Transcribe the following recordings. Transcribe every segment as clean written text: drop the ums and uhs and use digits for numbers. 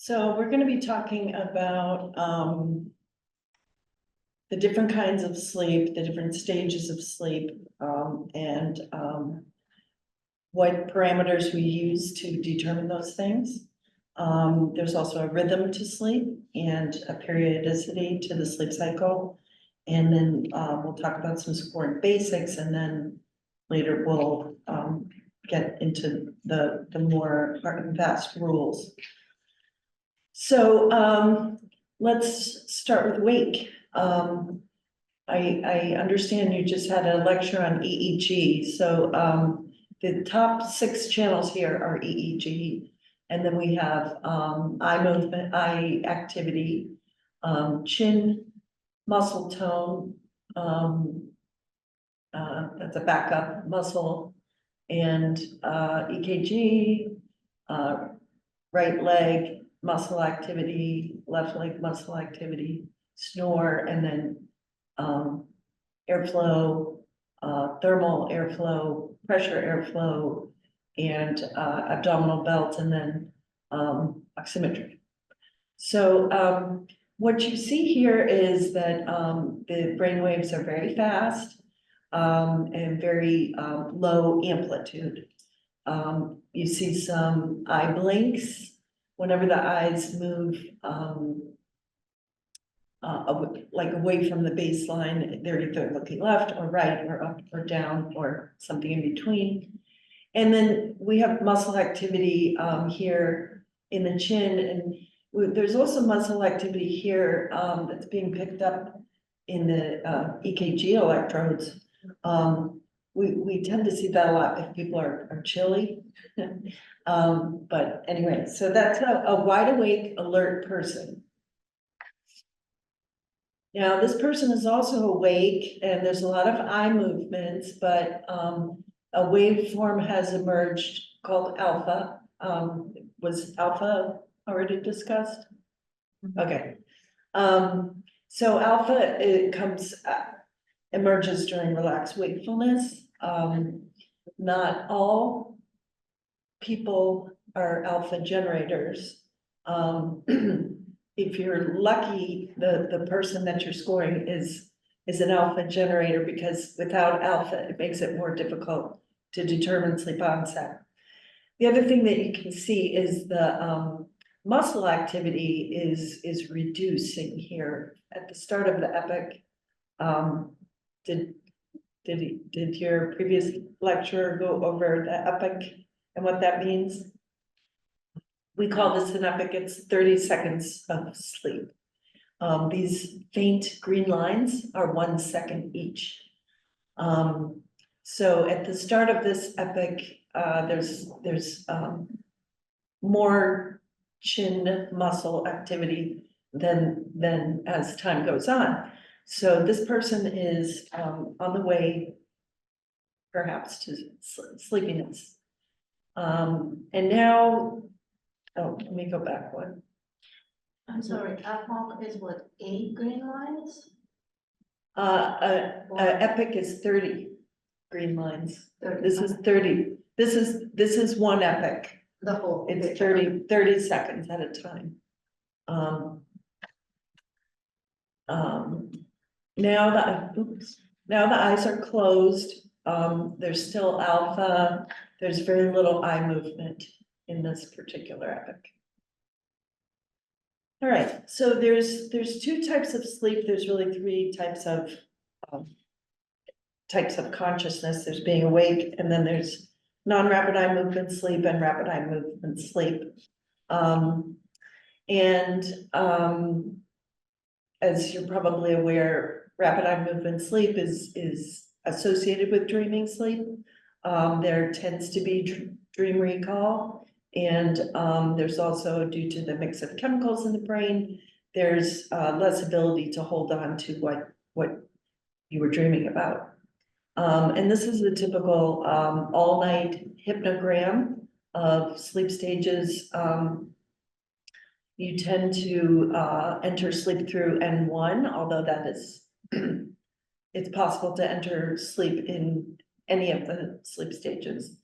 So we're going to be talking about the different kinds of sleep, the different stages of sleep, and what parameters we use to determine those things. There's also a rhythm to sleep and a periodicity to the sleep cycle. And then we'll talk about some scoring basics, and then later we'll get into the more hard and fast rules. So let's start with wake. I understand you just had a lecture on EEG. So the top 6 channels here are EEG, and then we have eye movement, eye activity, chin, muscle tone, that's a backup muscle, and EKG, right leg muscle activity, left leg muscle activity, snore, and then airflow, thermal airflow, pressure airflow, and abdominal belt, and then oximetry. So what you see here is that the brain waves are very fast and very low amplitude. You see some eye blinks whenever the eyes move like away from the baseline. They're either looking left or right or up or down or something in between. And then we have muscle activity here in the chin, and there's also muscle activity here that's being picked up in the EKG electrodes. We tend to see that a lot if people are chilly. But anyway, so that's a wide awake, alert person. Now, this person is also awake, and there's a lot of eye movements, but a waveform has emerged called alpha. Was alpha already discussed? Okay. So alpha, emerges during relaxed wakefulness. Not all people are alpha generators. If you're lucky, the person that you're scoring is an alpha generator, because without alpha, it makes it more difficult to determine sleep onset. The other thing that you can see is the muscle activity is reducing here at the start of the epoch. Did your previous lecturer go over the epoch and what that means? We call this an epoch. It's 30 seconds of sleep. These faint green lines are 1 second each. So at the start of this epoch, there's more chin muscle activity than as time goes on. So this person is on the way, perhaps, to sleepiness. And now, let me go back one. I'm sorry, epoch is what, 8 green lines? Epoch is 30 green lines. 30. This is 30. This is one epoch. The whole. It's 30 seconds at a time. Now the eyes are closed. There's still alpha. There's very little eye movement in this particular epoch. All right, so there's 2 types of sleep. There's really 3 types of consciousness. There's being awake, and then there's non-rapid eye movement sleep and rapid eye movement sleep. As you're probably aware, rapid eye movement sleep is associated with dreaming sleep. There tends to be dream recall, and there's also, due to the mix of chemicals in the brain, there's less ability to hold on to what you were dreaming about. And this is a typical all-night hypnogram of sleep stages. You tend to enter sleep through N1, although that is, it's possible to enter sleep in any of the sleep stages.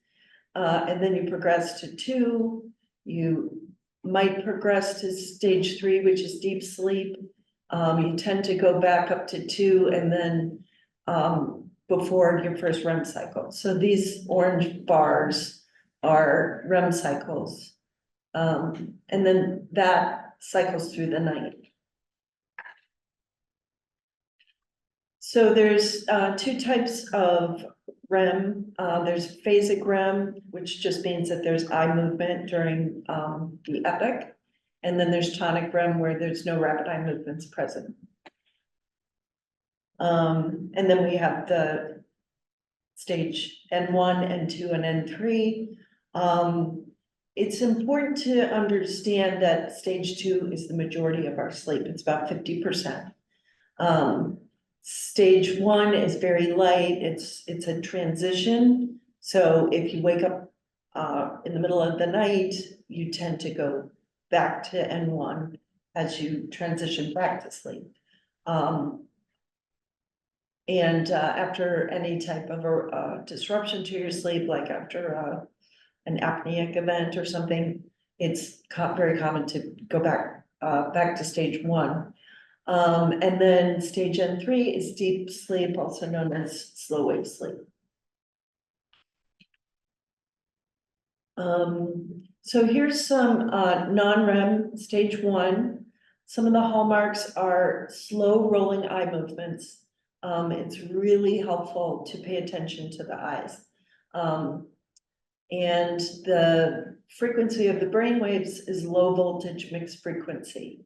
And then you progress to 2, you might progress to stage 3, which is deep sleep. You tend to go back up to 2 and then before your first REM cycle. So these orange bars are REM cycles. And then that cycles through the night. So there's 2 types of REM. There's phasic REM, which just means that there's eye movement during the epoch. And then there's tonic REM where there's no rapid eye movements present. And then we have the stage N1, N2, and N3. It's important to understand that stage 2 is the majority of our sleep. It's about 50%. Stage 1 is very light. It's a transition. So if you wake up in the middle of the night, you tend to go back to N1 as you transition back to sleep. And after any type of a disruption to your sleep, like after an apneic event or something, it's very common to go back to stage 1. And then stage N3 is deep sleep, also known as slow wave sleep. So here's some non-REM stage 1. Some of the hallmarks are slow rolling eye movements. It's really helpful to pay attention to the eyes. And the frequency of the brain waves is low voltage mixed frequency.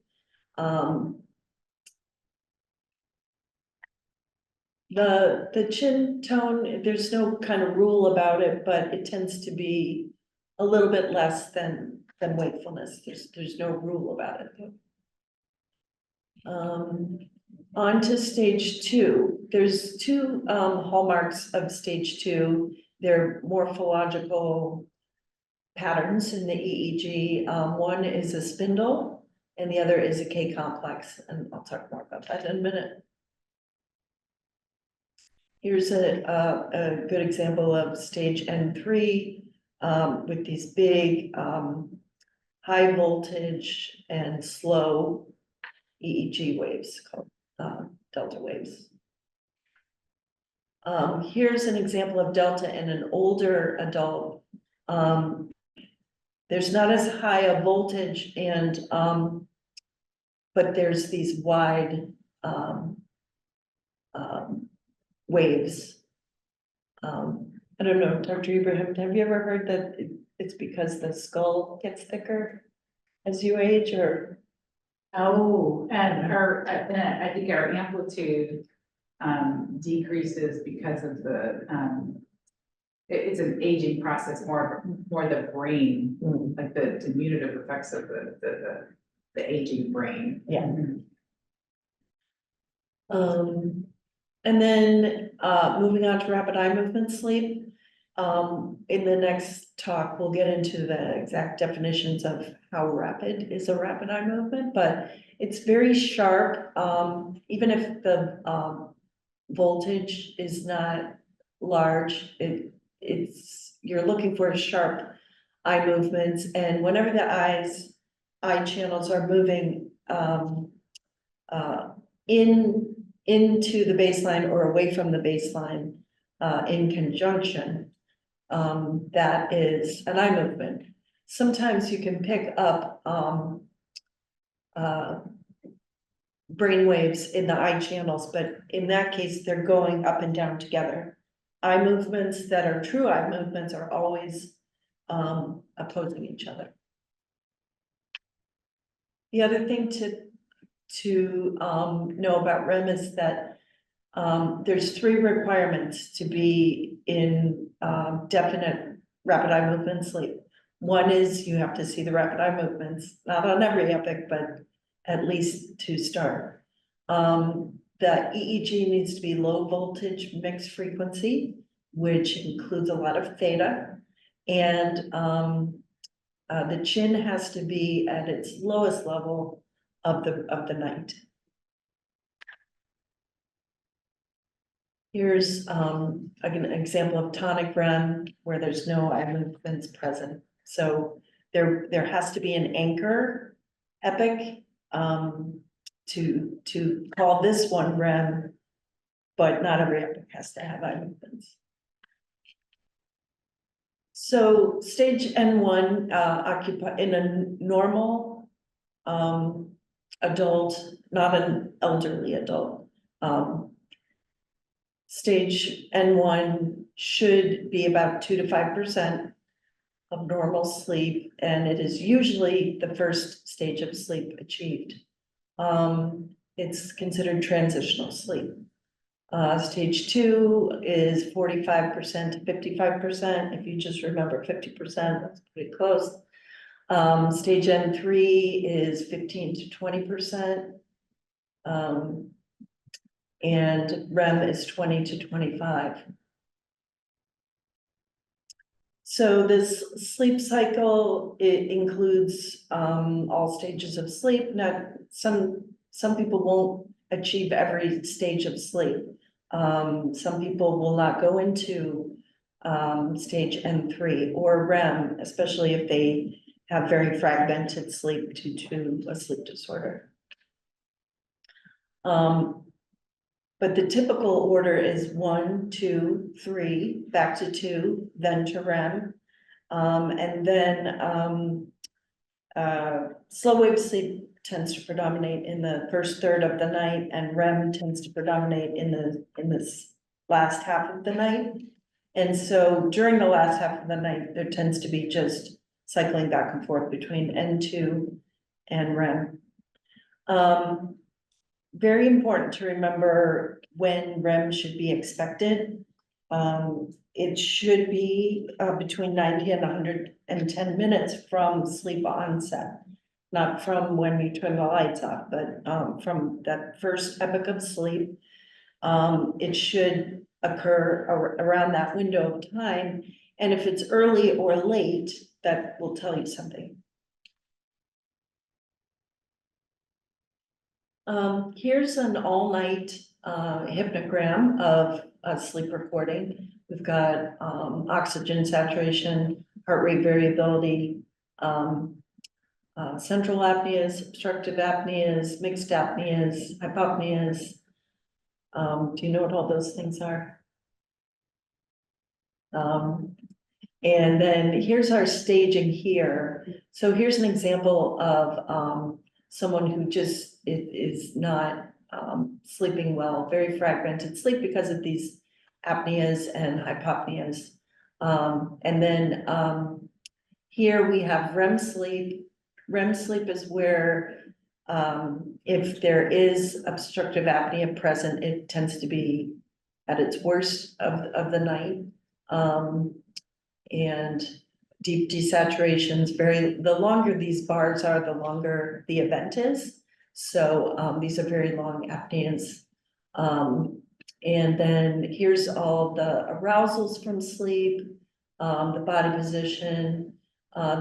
The chin tone, there's no kind of rule about it, but it tends to be a little bit less than wakefulness. There's no rule about it. On to stage 2. There's 2 hallmarks of stage 2. They're morphological patterns in the EEG. One is a spindle and the other is a K complex. And I'll talk more about that in a minute. Here's a good example of stage N3 with these big high voltage and slow EEG waves called delta waves. Here's an example of delta in an older adult. There's not as high a voltage and but there's these wide waves. I don't know, Dr. Ibrahim, have you ever heard that it's because the skull gets thicker as you age, or? Oh, and I think our amplitude decreases because of the it's an aging process, more the brain, like the diminutive effects of the aging brain. Yeah. And then moving on to rapid eye movement sleep. In the next talk, we'll get into the exact definitions of how rapid is a rapid eye movement, but it's very sharp. Even if the voltage is not large, you're looking for sharp eye movements, and whenever the eye channels are moving into the baseline or away from the baseline in conjunction, that is an eye movement. Sometimes you can pick up brain waves in the eye channels, but in that case, they're going up and down together. Eye movements that are true eye movements are always opposing each other. The other thing to know about REM is that there's 3 requirements to be in definite rapid eye movement sleep. One is you have to see the rapid eye movements, not on every epoch, but at least to start. The EEG needs to be low voltage mixed frequency, which includes a lot of theta, and the chin has to be at its lowest level of the night. Here's an example of tonic REM where there's no eye movements present. So there has to be an anchor epoch, to call this one REM, but not every epoch has to have eye movements. So stage N1 occupy in a normal adult, not an elderly adult. Stage N1 should be about 2 to 5% of normal sleep, and it is usually the first stage of sleep achieved. It's considered transitional sleep. Stage 2 is 45% to 55%. If you just remember 50%, that's pretty close. Stage N3 is 15 to 20%. And REM is 20 to 25. So this sleep cycle, it includes all stages of sleep. Now, some people won't achieve every stage of sleep. Some people will not go into stage N3 or REM, especially if they have very fragmented sleep due to a sleep disorder. But the typical order is 1, 2, 3, back to 2, then to REM. And then slow wave sleep tends to predominate in the first third of the night, and REM tends to predominate in this last half of the night. And so during the last half of the night, there tends to be just cycling back and forth between N2 and REM. Very important to remember when REM should be expected. It should be between 90 and 110 minutes from sleep onset, not from when you turn the lights off, but from that first epoch of sleep. It should occur around that window of time. And if it's early or late, that will tell you something. Here's an all-night hypnogram of a sleep recording. We've got oxygen saturation, heart rate variability, central apneas, obstructive apneas, mixed apneas, hypopneas. Do you know what all those things are? And then here's our staging here. So here's an example of someone who just is not sleeping well, very fragmented sleep because of these apneas and hypopneas. And then here we have REM sleep. REM sleep is where if there is obstructive apnea present, it tends to be at its worst of the night. And deep desaturations, the longer these bars are, the longer the event is. So these are very long apneas. And then here's all the arousals from sleep, the body position.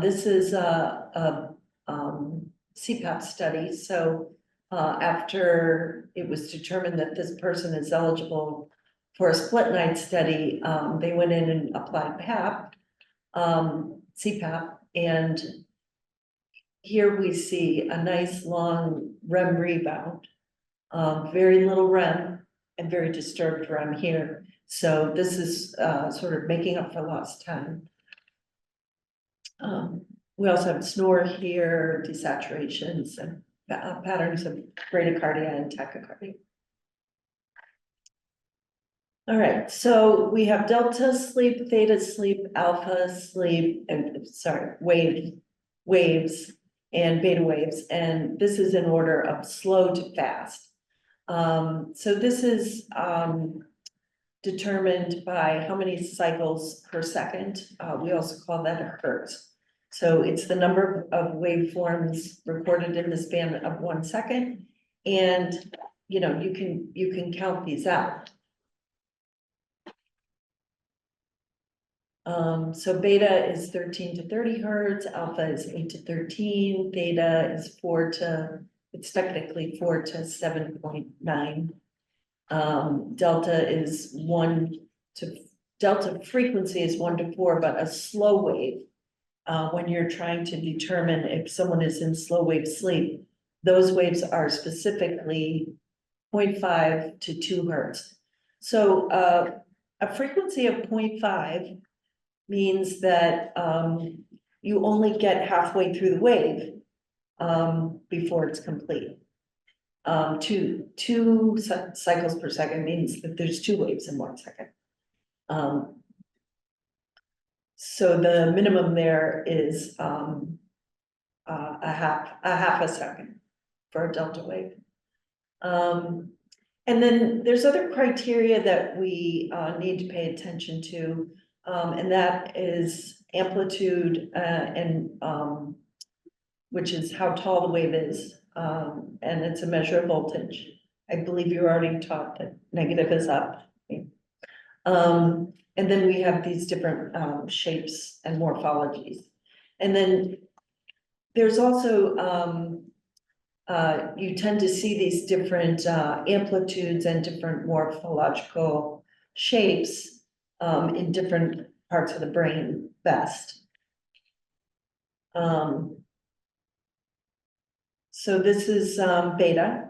This is a CPAP study. So after it was determined that this person is eligible for a split night study, they went in and applied CPAP, and here we see a nice long REM rebound, very little REM and very disturbed REM here. So this is sort of making up for lost time. We also have snore here, desaturations, and patterns of bradycardia and tachycardia. All right, so we have delta sleep, theta sleep, alpha sleep, and waves and beta waves, and this is in order of slow to fast. So this is determined by how many cycles per second. We also call that a hertz. So it's the number of waveforms recorded in the span of 1 second, and you know you can count these out. So beta is 13 to 30 hertz, alpha is 8 to 13, theta is it's technically 4 to 7.9. Delta frequency is 1 to 4, but a slow wave when you're trying to determine if someone is in slow wave sleep, those waves are specifically 0.5 to 2 hertz. So, a frequency of 0.5 means that, you only get halfway through the wave, before it's complete. Two cycles per second means that there's 2 waves in 1 second. So the minimum there is, a half a second for a delta wave. And then there's other criteria that we, need to pay attention to, and that is amplitude, and, which is how tall the wave is, and it's a measure of voltage. I believe you already taught that negative is up. And then we have these different, shapes and morphologies. And then there's also, you tend to see these different, amplitudes and different morphological shapes, in different parts of the brain best. So this is, beta,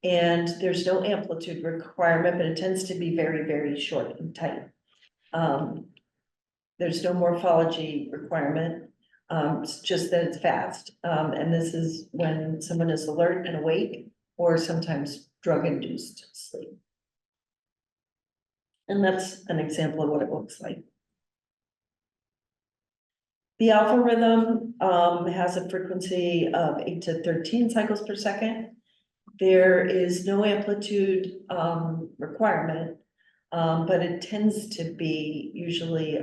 and there's no amplitude requirement, but it tends to be very, very short and tight. There's no morphology requirement, it's just that it's fast. And this is when someone is alert and awake, or sometimes drug-induced sleep. And that's an example of what it looks like. The alpha rhythm, has a frequency of 8 to 13 cycles per second. There is no amplitude, requirement, but it tends to be usually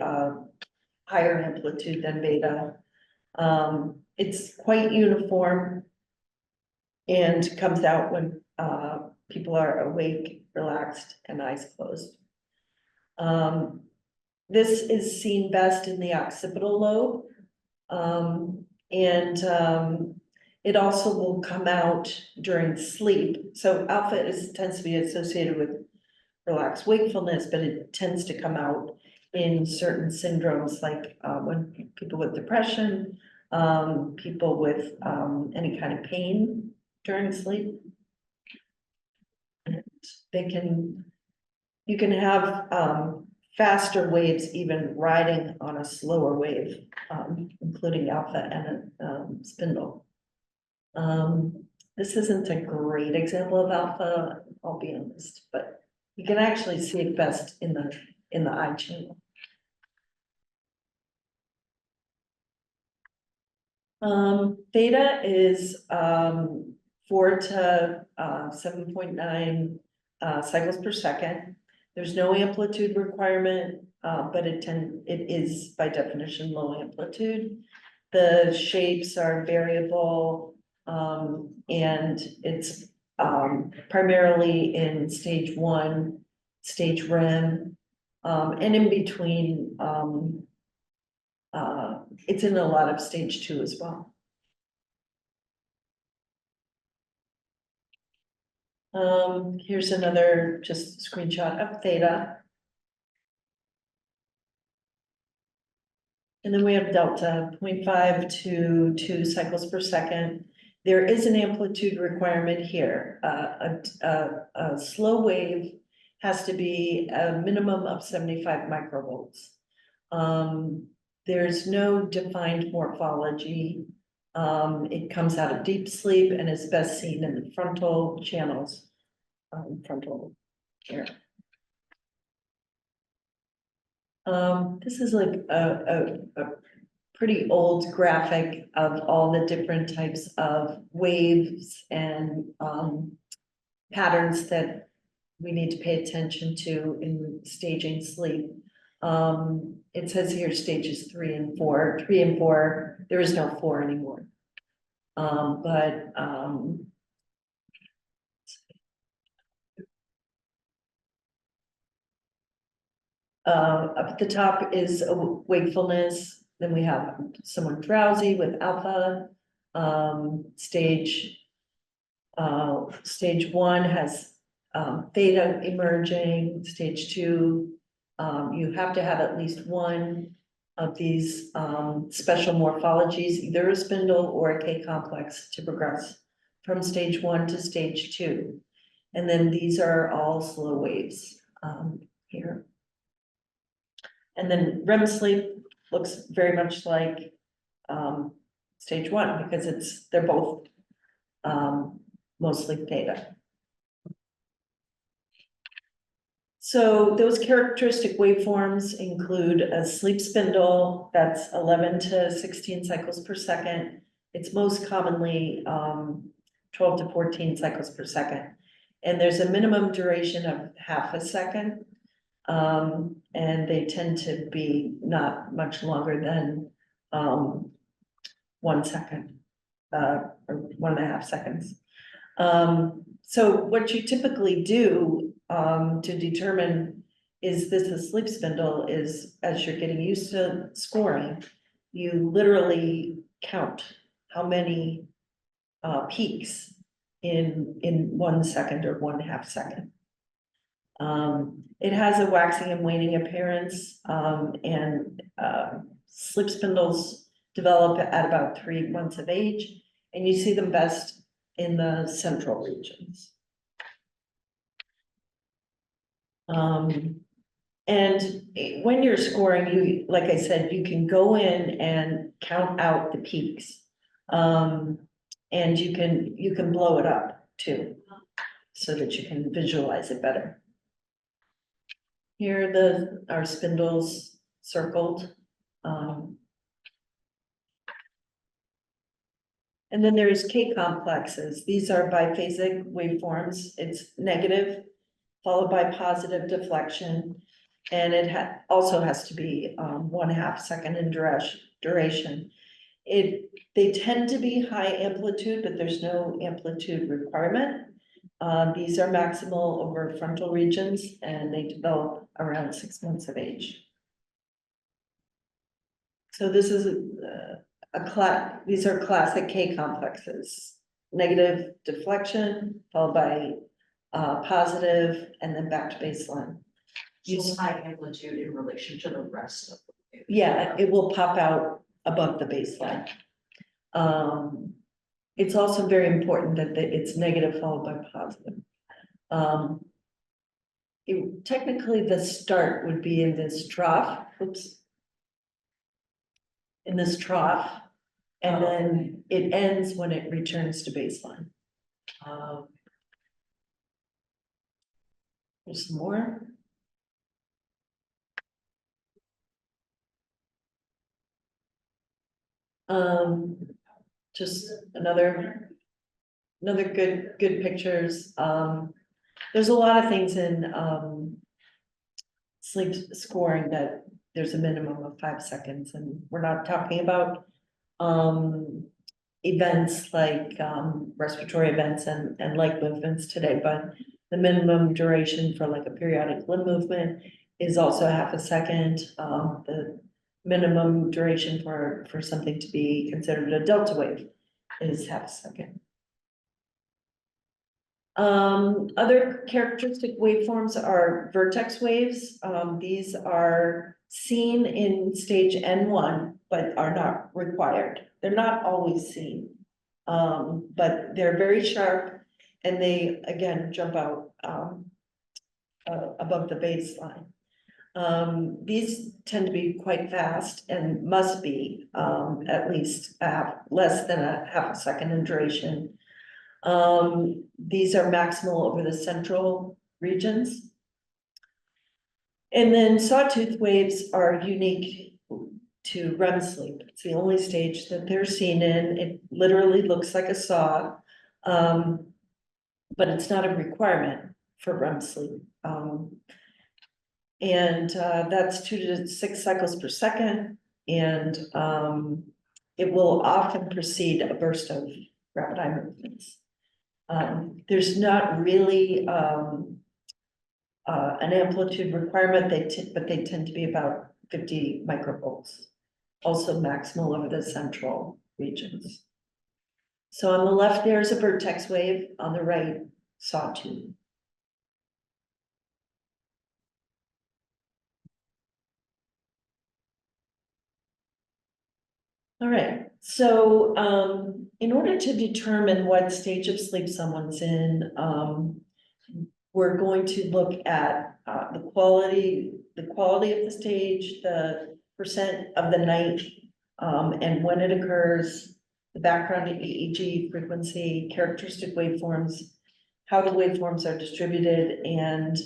higher amplitude than beta. It's quite uniform and comes out when people are awake, relaxed, and eyes closed. This is seen best in the occipital lobe, and it also will come out during sleep. So alpha tends to be associated with relaxed wakefulness, but it tends to come out in certain syndromes, like when people with depression, people with any kind of pain during sleep. And you can have faster waves even riding on a slower wave, including alpha and a spindle. This isn't a great example of alpha, I'll be honest, but you can actually see it best in the eye channel. Theta is 4 to 7.9 cycles per second. There's no amplitude requirement, but it is by definition low amplitude. The shapes are variable, and it's primarily in stage 1, stage REM, and in between. It's in a lot of stage 2 as well. Here's another just screenshot of theta. And then we have delta, 0.5 to 2 cycles per second. There is an amplitude requirement here. A slow wave has to be a minimum of 75 microvolts. There's no defined morphology. It comes out of deep sleep and is best seen in the frontal channels, frontal here. This is like a pretty old graphic of all the different types of waves and patterns that we need to pay attention to in staging sleep. It says here stages 3 and 4. 3 and 4, there is no 4 anymore. Up at the top is wakefulness. Then we have someone drowsy with alpha. Stage 1 has theta emerging. Stage 2, you have to have at least one of these special morphologies, either a spindle or a K complex to progress from stage 1 to stage 2. And then these are all slow waves here. And then REM sleep looks very much like stage 1 because they're both mostly theta. So those characteristic waveforms include a sleep spindle that's 11 to 16 cycles per second. It's most commonly 12 to 14 cycles per second. And there's a minimum duration of half a second. And they tend to be not much longer than 1 second, or 1.5 seconds. So what you typically do to determine is this a sleep spindle is as you're getting used to scoring, you literally count how many peaks in 1 second or 1.5 second. It has a waxing and waning appearance, and sleep spindles develop at about 3 months of age, and you see them best in the central regions. And when you're scoring, you, like I said, you can go in and count out the peaks. And you can blow it up too, so that you can visualize it better. Here are spindles circled. And then there's K complexes. These are biphasic waveforms. It's negative, followed by positive deflection. And it also has to be 1.5 second in duration. They tend to be high amplitude, but there's no amplitude requirement. These are maximal over frontal regions, and they develop around 6 months of age. So this is these are classic K complexes, negative deflection, followed by positive, and then back to baseline. So high amplitude in relation to the rest of the wave. Yeah, it will pop out above the baseline. It's also very important that it's negative followed by positive. Technically, the start would be in this trough, in this trough, and then it ends when it returns to baseline. There's some more. Just another good pictures. There's a lot of things in sleep scoring that there's a minimum of 5 seconds, and we're not talking about events like respiratory events and leg movements today, but the minimum duration for like a periodic limb movement is also half a second. The minimum duration for something to be considered a delta wave is half a second. Other characteristic waveforms are vertex waves. These are seen in stage N1, but are not required. They're not always seen, but they're very sharp, and they again jump out above the baseline. These tend to be quite fast and must be at least less than a half a second in duration. These are maximal over the central regions. And then sawtooth waves are unique to REM sleep. It's the only stage that they're seen in. It literally looks like a saw, but it's not a requirement for REM sleep. That's 2 to 6 cycles per second, and it will often precede a burst of rapid eye movements. There's not really an amplitude requirement, but they tend to be about 50 microvolts, also maximal over the central regions. So on the left, there's a vertex wave, on the right, sawtooth. All right, so in order to determine what stage of sleep someone's in, we're going to look at the quality of the stage, the percent of the night, and when it occurs, the background EEG frequency, characteristic waveforms, how the waveforms are distributed, and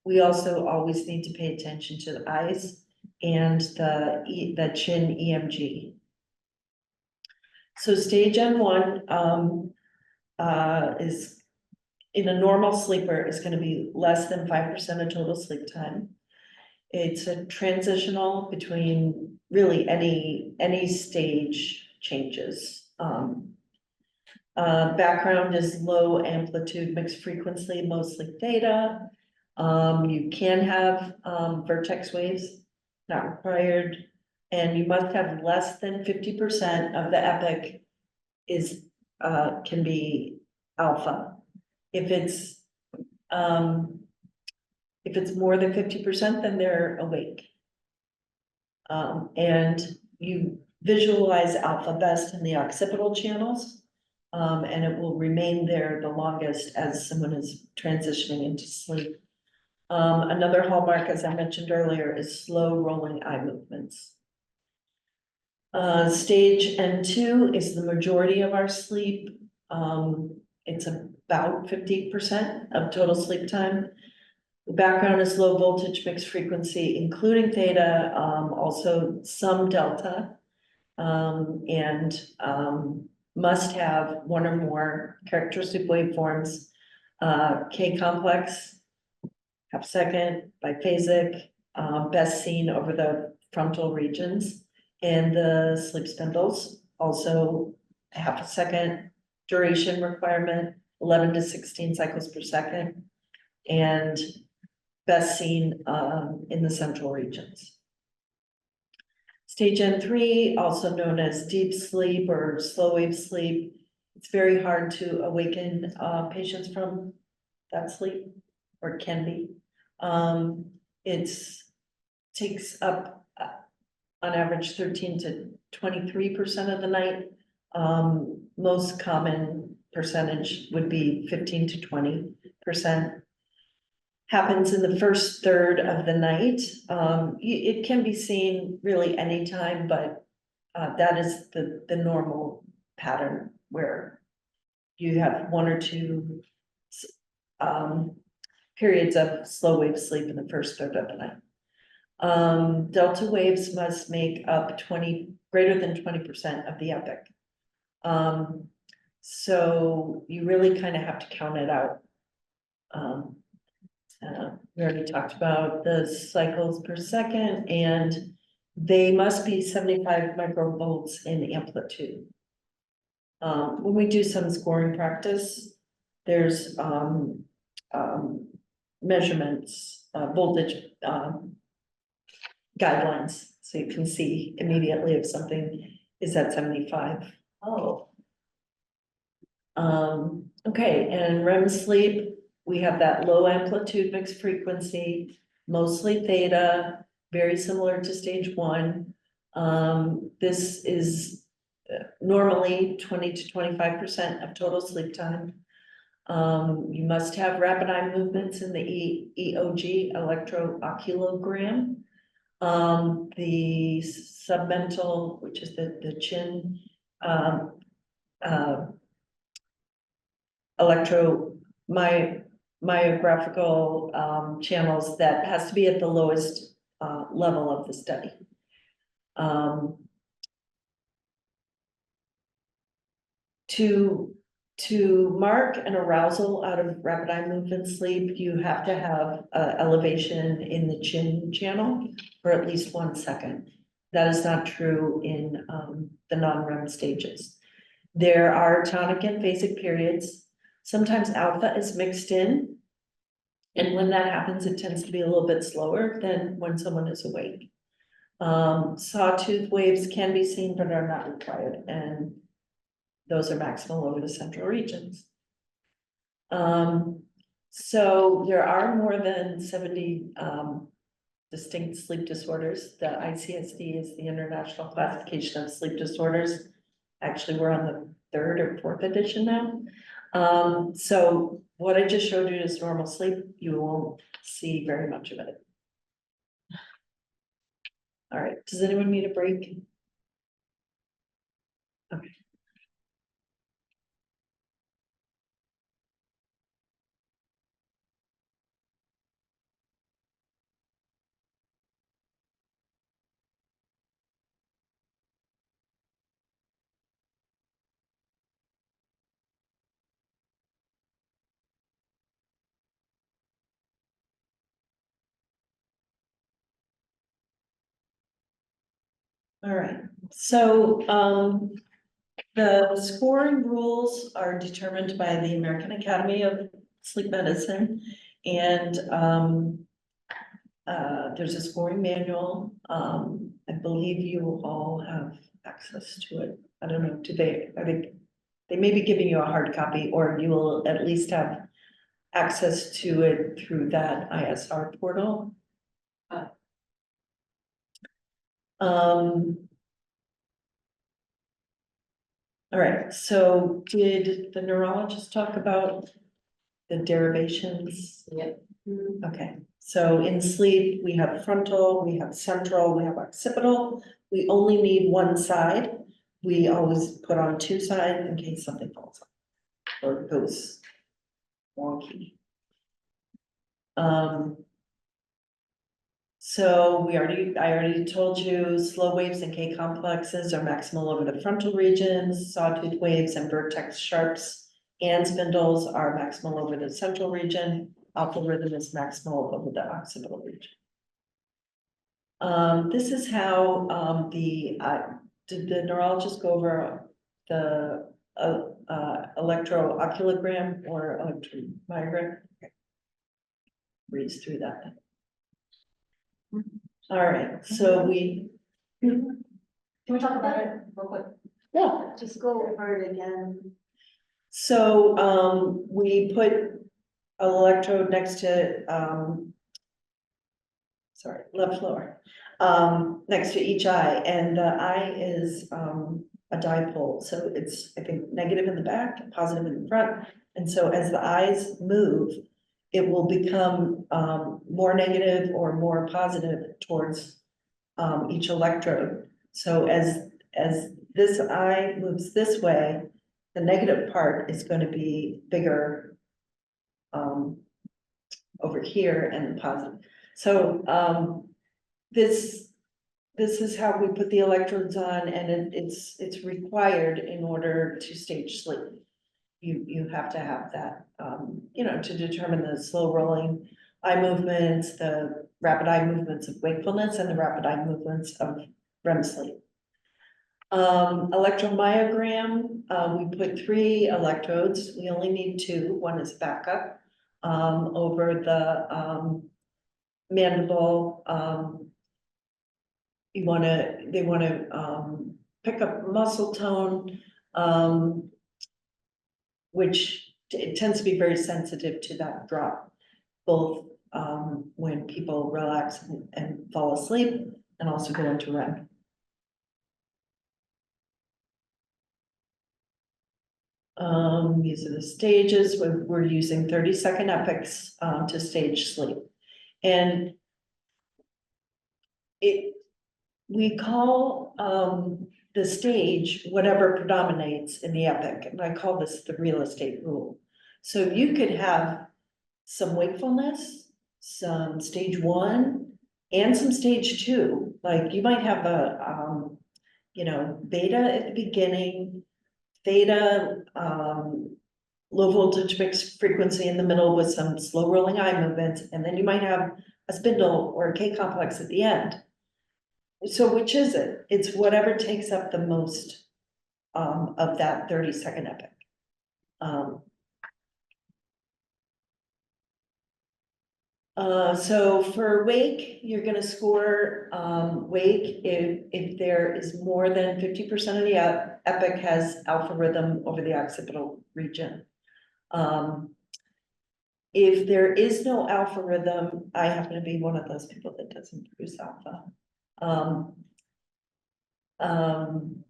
we also always need to pay attention to the eyes and the chin EMG. So stage N1 is, in a normal sleeper, is going to be less than 5% of total sleep time. It's a transitional between really any stage changes. Background is low amplitude mixed frequency, mostly theta. You can have vertex waves, not required. And you must have less than 50% of the epoch is can be alpha. If it's more than 50%, then they're awake. And you visualize alpha best in the occipital channels, and it will remain there the longest as someone is transitioning into sleep. Another hallmark, as I mentioned earlier, is slow rolling eye movements. Stage N2 is the majority of our sleep. It's about 50% of total sleep time. The background is low voltage mixed frequency, including theta, also some delta, and must have one or more characteristic waveforms, K complex, half second, biphasic, best seen over the frontal regions. And the sleep spindles, also half a second duration requirement, 11 to 16 cycles per second, and best seen in the central regions. Stage N3, also known as deep sleep or slow wave sleep. It's very hard to awaken patients from that sleep, or can be. It takes up on average 13 to 23% of the night. Most common percentage would be 15 to 20%. Happens in the first third of the night. It can be seen really anytime, but that is the normal pattern where you have one or two periods of slow wave sleep in the first third of the night. Delta waves must make up greater than 20% of the epoch. So you really kind of have to count it out. We already talked about the cycles per second, and they must be 75 microvolts in amplitude. When we do some scoring practice, there's measurements, voltage guidelines, so you can see immediately if something is at 75. Oh, Okay, and REM sleep, we have that low amplitude mixed frequency, mostly theta, very similar to stage 1. This is normally 20 to 25% of total sleep time. You must have rapid eye movements in the EOG, electrooculogram. The submental, which is the chin, myographical channels, that has to be at the lowest level of the study. To mark an arousal out of rapid eye movement sleep, you have to have elevation in the chin channel for at least 1 second. That is not true in the non-REM stages. There are tonic and phasic periods. Sometimes alpha is mixed in. And when that happens, it tends to be a little bit slower than when someone is awake. Sawtooth waves can be seen, but are not required. And those are maximal over the central regions. So there are more than 70 distinct sleep disorders. The ICSD is the International Classification of Sleep Disorders. Actually, we're on the 3rd or 4th edition now. So what I just showed you is normal sleep. You won't see very much of it. All right, does anyone need a break? Okay. All right, so, the scoring rules are determined by the American Academy of Sleep Medicine. And, there's a scoring manual. I believe you will all have access to it. I don't know, do they, they may be giving you a hard copy, or you will at least have access to it through that ISR portal. All right, so did the neurologist talk about the derivations? Yep. Okay, so in sleep, we have frontal, we have central, we have occipital. We only need one side. We always put on 2 sides in case something falls off or goes wonky. So I already told you, slow waves and K complexes are maximal over the frontal regions, sawtooth waves and vertex sharps and spindles are maximal over the central region. Alpha rhythm is maximal over the occipital region. This is how did the neurologist go over the electrooculogram or electromyogram? Okay. Reads through that. All right, so Can we talk about it real quick? yeah. Just go over it again. So, we put an electrode next to, sorry, left lower, next to each eye, and the eye is, a dipole, so it's, I think, negative in the back, positive in the front, and so as the eyes move, it will become, more negative or more positive towards, each electrode. So as this eye moves this way, the negative part is going to be bigger over here and the positive. So this is how we put the electrodes on, and it's required in order to stage sleep. You have to have that, you know, to determine the slow rolling eye movements, the rapid eye movements of wakefulness, and the rapid eye movements of REM sleep. Electromyogram, we put 3 electrodes. We only need 2. One is backup, over the, mandible. They wanna, pick up muscle tone, which it tends to be very sensitive to that drop, both, when people relax and fall asleep and also go into REM. These are the stages. We're using 30-second epochs to stage sleep. And we call the stage whatever predominates in the epoch, and I call this the real estate rule. So you could have some wakefulness, some stage 1, and some stage 2. Like you might have a you know, beta at the beginning, theta, low voltage mixed frequency in the middle with some slow rolling eye movements, and then you might have a spindle or a K complex at the end. So which is it? It's whatever takes up the most of that 30-second epoch. So for wake, you're gonna score wake if there is more than 50% of the epoch has alpha rhythm over the occipital region. If there is no alpha rhythm, I happen to be one of those people that doesn't produce alpha.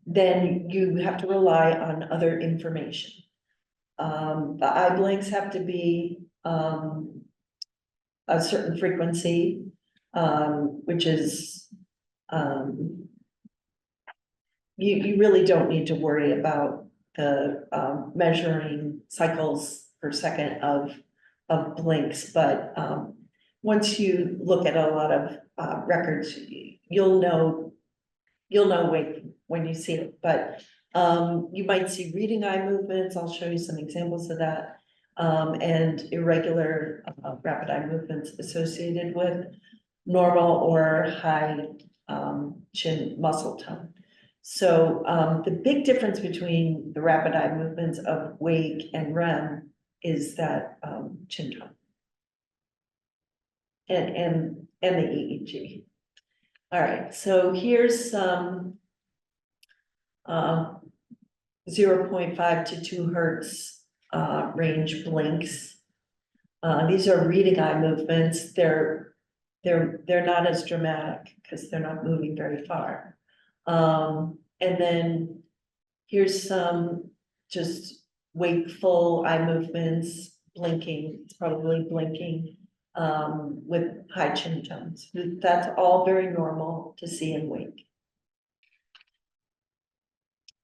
Then you have to rely on other information. The eye blinks have to be, a certain frequency, which is, you really don't need to worry about the, measuring cycles per second of blinks, but, once you look at a lot of, records, you'll know when you see it, but, you might see reading eye movements. I'll show you some examples of that. And irregular, rapid eye movements associated with normal or high, chin muscle tone. So, the big difference between the rapid eye movements of wake and REM is that, chin tone. And the EEG. All right, so here's some 0.5 to 2 hertz range blinks. These are reading eye movements. They're not as dramatic because they're not moving very far. And then here's some just wakeful eye movements, blinking. It's probably blinking with high chin tones. That's all very normal to see in wake.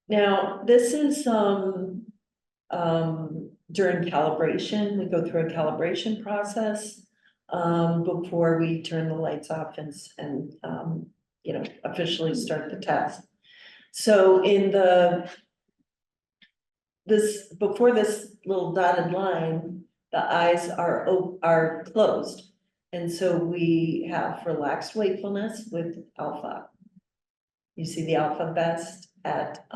Now, this is during calibration. We go through a calibration process before we turn the lights off and officially start the test. So before this little dotted line, the eyes are closed. And so we have relaxed wakefulness with alpha. You see the alpha best at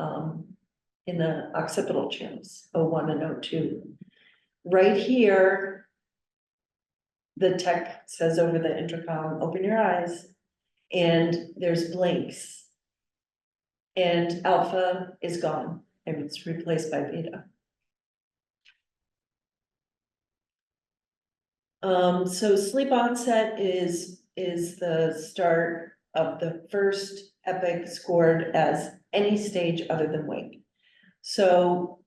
in the occipital channels, O1 and O2. Right here, the tech says over the intercom, open your eyes, and there's blinks. And alpha is gone, and it's replaced by beta. So sleep onset is the start of the first epoch scored as any stage other than wake. So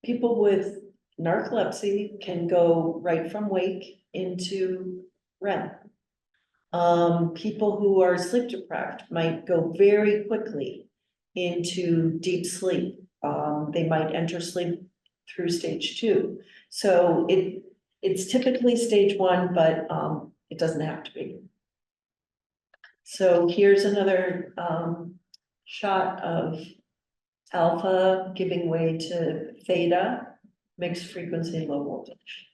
people with narcolepsy can go right from wake into REM. People who are sleep deprived might go very quickly into deep sleep. They might enter sleep through stage 2. So it's typically stage 1, but it doesn't have to be. So here's another shot of alpha giving way to theta, mixed frequency, low voltage.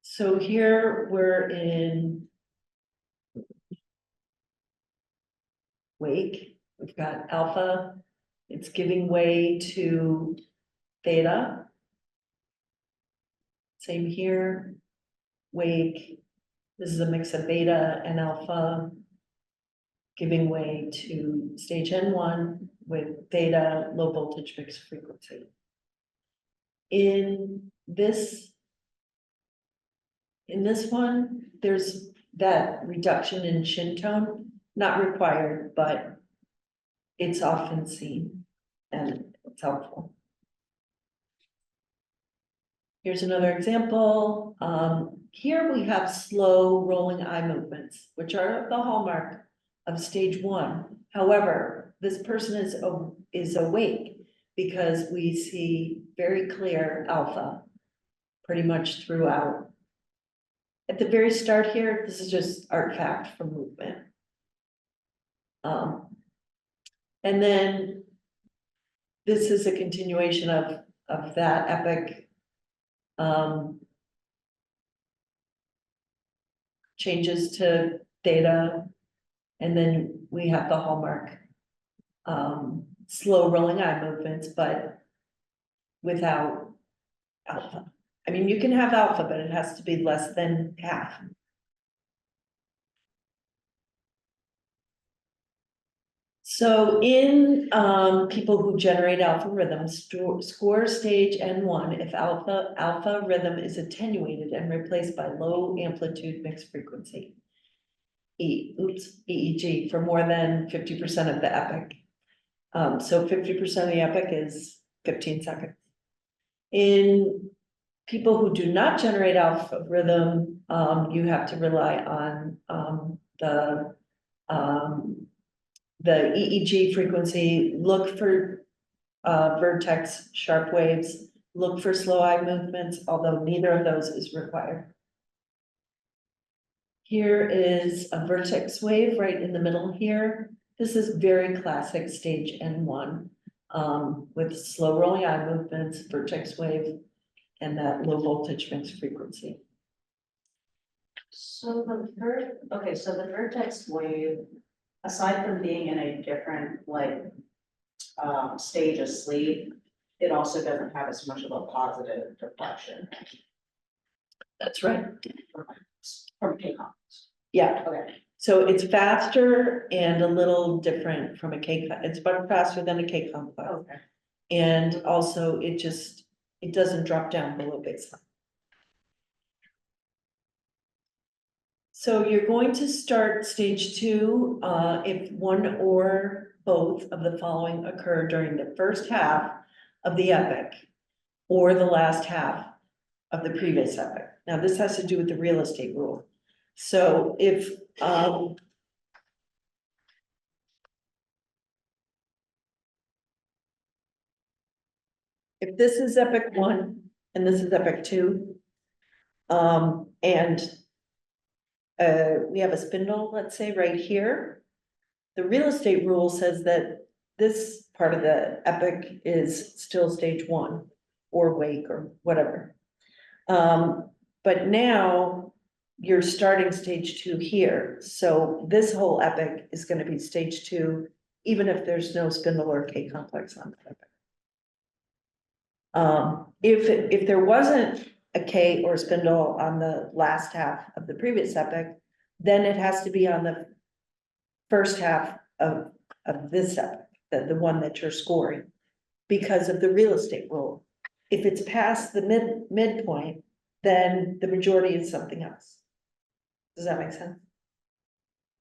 So here we're in wake. We've got alpha. It's giving way to theta. Same here. Wake. This is a mix of beta and alpha, giving way to stage N1 with theta, low voltage mixed frequency. In this one, there's that reduction in chin tone, not required, but it's often seen and it's helpful. Here's another example. Here we have slow rolling eye movements, which are the hallmark of stage 1. However, this person is awake because we see very clear alpha pretty much throughout. At the very start here, this is just artifact from movement. And then this is a continuation of that epoch. Changes to theta, and then we have the hallmark slow rolling eye movements, but without alpha. I mean, you can have alpha, but it has to be less than half. So in people who generate alpha rhythms, score stage N1 if alpha rhythm is attenuated and replaced by low amplitude mixed frequency. EEG for more than 50% of the epoch. So 50% of the epoch is 15 seconds. In people who do not generate alpha rhythm, you have to rely on the EEG frequency, look for vertex sharp waves, look for slow eye movements, although neither of those is required. Here is a vertex wave right in the middle here. This is very classic stage N1 with slow rolling eye movements, vertex wave, and that low voltage mixed frequency. So the vertex wave, aside from being in a different, like, stage of sleep, it also doesn't have as much of a positive deflection That's right. from K-COM. Yeah, Okay, so it's faster and a little different from a K, it's much faster than a K complex. okay. And also it doesn't drop down below baseline. So you're going to start stage 2 if one or both of the following occur during the first half of the epoch or the last half of the previous epoch. Now, this has to do with the real estate rule. So if this is epoch 1 and this is epoch 2, and we have a spindle, let's say right here. The real estate rule says that this part of the epoch is still stage 1 or wake or whatever. But now you're starting stage 2 here. So this whole epoch is going to be stage 2, even if there's no spindle or K complex on the epoch. If there wasn't a K or spindle on the last half of the previous epoch, then it has to be on the first half of this epoch, the one that you're scoring, because of the real estate rule. If it's past the midpoint, then the majority is something else. Does that make sense?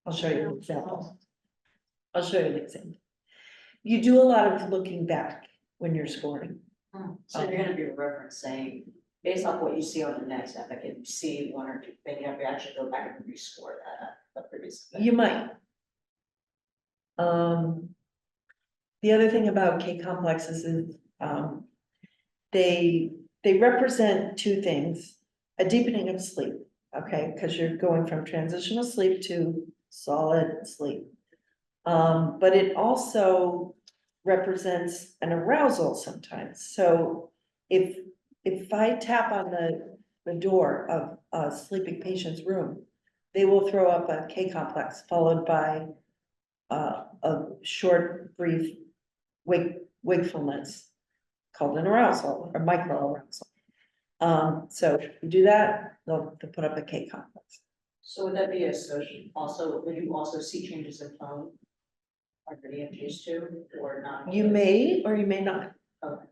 I'll show you an example. I'll show you an example. You do a lot of looking back when you're scoring. So you're gonna be referencing, based off what you see on the next epoch, if you see one or two, then you have to actually go back and rescore that, the previous. epoch. You might. The other thing about K complexes is, they represent two things, a deepening of sleep, okay, because you're going from transitional sleep to solid sleep. But it also represents an arousal sometimes. So if I tap on the door of a sleeping patient's room, they will throw up a K complex followed by a short, brief wakefulness called an arousal or micro arousal. So you do that, they'll put up a K complex. So would that be also, would you also see changes in tone? Are the EMGs too, or not? You may or you may not. Okay.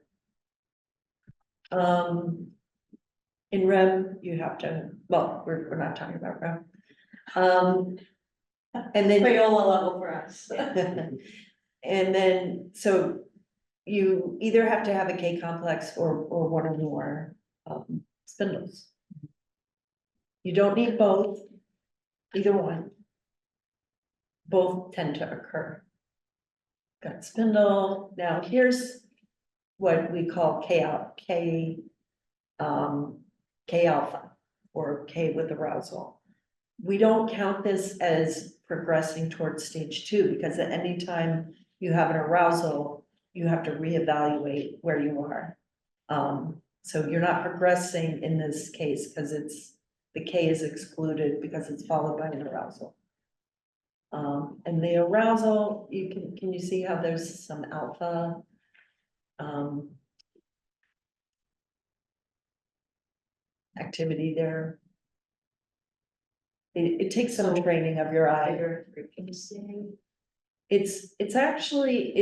In REM, you have to, well, we're not talking about REM. And then Crayola level for us. and then, so you either have to have a K complex or one or more spindles. You don't need both, either one. Both tend to occur. Got spindle. Now here's what we call K alpha or K with arousal. We don't count this as progressing towards stage 2 because at any time you have an arousal, you have to reevaluate where you are. So you're not progressing in this case because the K is excluded because it's followed by an arousal. And the arousal, can you see how there's some alpha? Activity there. It takes some So training of your eye. Higher frequency. It's actually,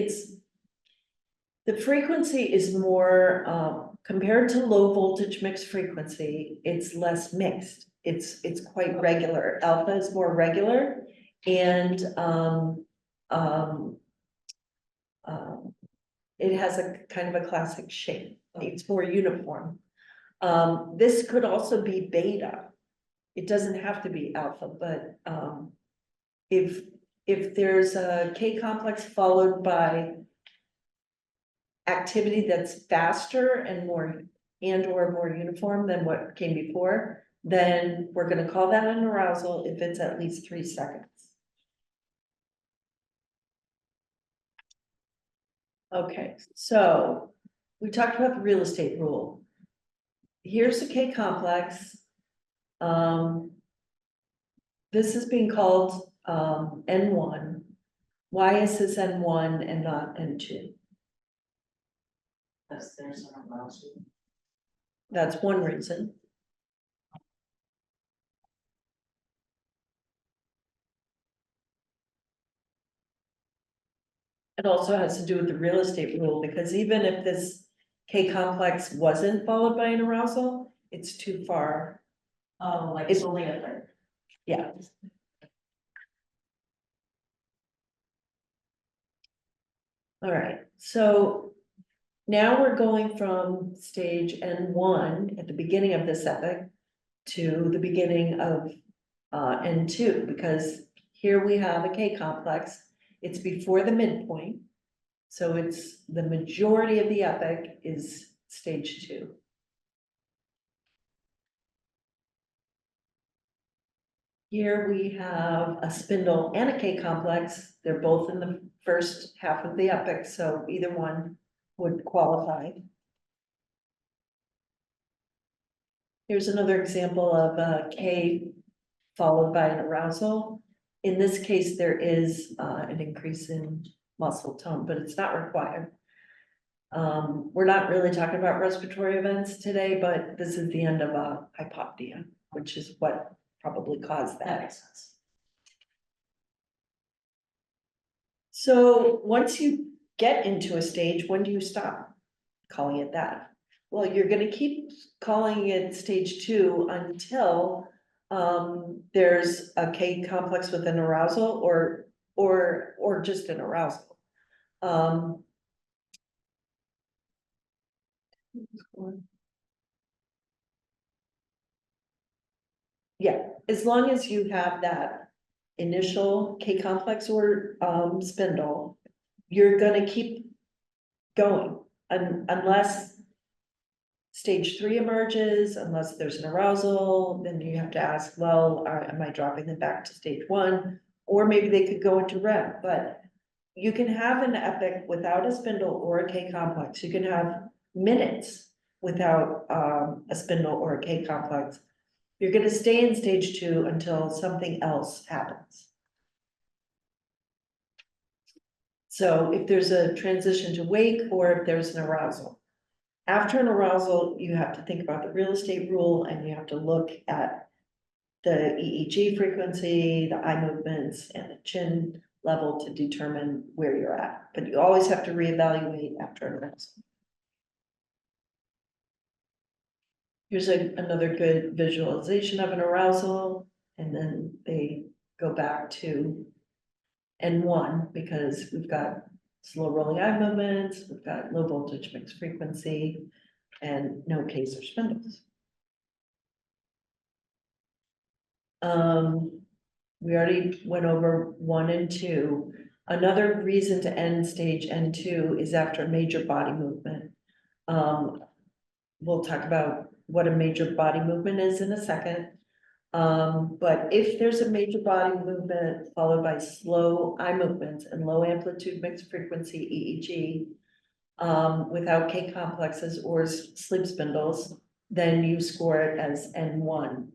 the frequency is more, compared to low voltage mixed frequency, it's less mixed. It's quite regular. Alpha is more regular and, um, it has a kind of a classic shape. It's more uniform. This could also be beta. It doesn't have to be alpha, but, if there's a K complex followed by activity that's faster and more, and or more uniform than what came before, then we're gonna call that an arousal if it's at least 3 seconds. Okay, so we talked about the real estate rule. Here's the K complex. This is being called N1. Why is this N1 and not N2? Because there's an arousal. That's one reason. It also has to do with the real estate rule, because even if this K complex wasn't followed by an arousal, it's too far. Oh, like It's- it's only a third. Yeah. All right, so now we're going from stage N1 at the beginning of this epoch to the beginning of N2, because here we have a K complex. It's before the midpoint. So it's the majority of the epoch is stage 2. Here we have a spindle and a K complex. They're both in the first half of the epoch, so either one would qualify. Here's another example of a K followed by an arousal. In this case, there is an increase in muscle tone, but it's not required. We're not really talking about respiratory events today, but this is the end of a hypopnea, which is what probably caused That that. makes sense. So once you get into a stage, when do you stop calling it that? Well, you're gonna keep calling it stage 2 until there's a K complex with an arousal or just an arousal. Yeah, as long as you have that initial K complex or spindle, you're gonna keep going unless stage 3 emerges, unless there's an arousal, then you have to ask, well, am I dropping them back to stage 1? Or maybe they could go into REM, but you can have an epoch without a spindle or a K complex. You can have minutes without a spindle or a K complex. You're gonna stay in stage 2 until something else happens. So if there's a transition to wake or if there's an arousal. After an arousal, you have to think about the real estate rule and you have to look at the EEG frequency, the eye movements, and the chin level to determine where you're at. But you always have to reevaluate after an arousal. Here's another good visualization of an arousal, and then they go back to N1 because we've got slow rolling eye movements, we've got low voltage mixed frequency, and no Ks or spindles. We already went over 1 and 2. Another reason to end stage N2 is after a major body movement. We'll talk about what a major body movement is in a second. But if there's a major body movement followed by slow eye movements and low amplitude mixed frequency EEG, without K complexes or sleep spindles, then you score it as N1.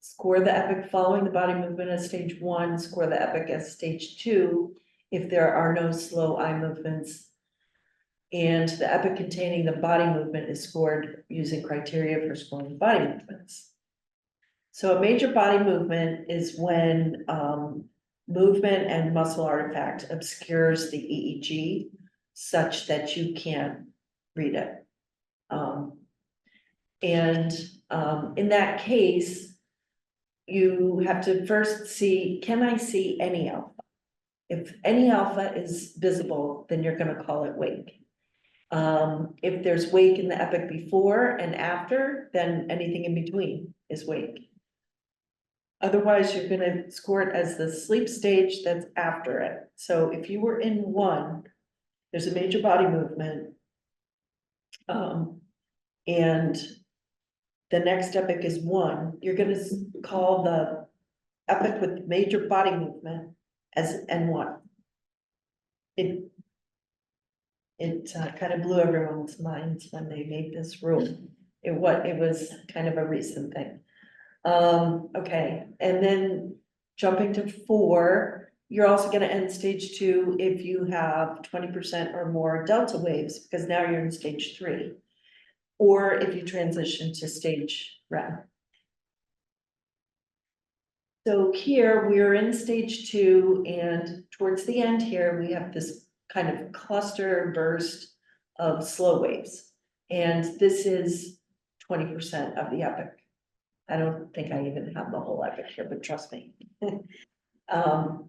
Score the epoch following the body movement as stage 1, score the epoch as stage 2 if there are no slow eye movements. And the epoch containing the body movement is scored using criteria for scoring body movements. So a major body movement is when movement and muscle artifact obscures the EEG such that you can't read it. In that case, you have to first see, can I see any alpha? If any alpha is visible, then you're gonna call it wake. If there's wake in the epoch before and after, then anything in between is wake. Otherwise, you're gonna score it as the sleep stage that's after it. So if you were in one, there's a major body movement. And the next epoch is one, you're gonna call the epoch with major body movement as N1. It kind of blew everyone's minds when they made this rule. It was kind of a recent thing. Okay, and then jumping to 4, you're also gonna end stage 2 if you have 20% or more delta waves, because now you're in stage 3. Or if you transition to stage REM. So here we're in stage 2, and towards the end here, we have this kind of cluster burst of slow waves. And this is 20% of the epoch. I don't think I even have the whole epoch here, but trust me. And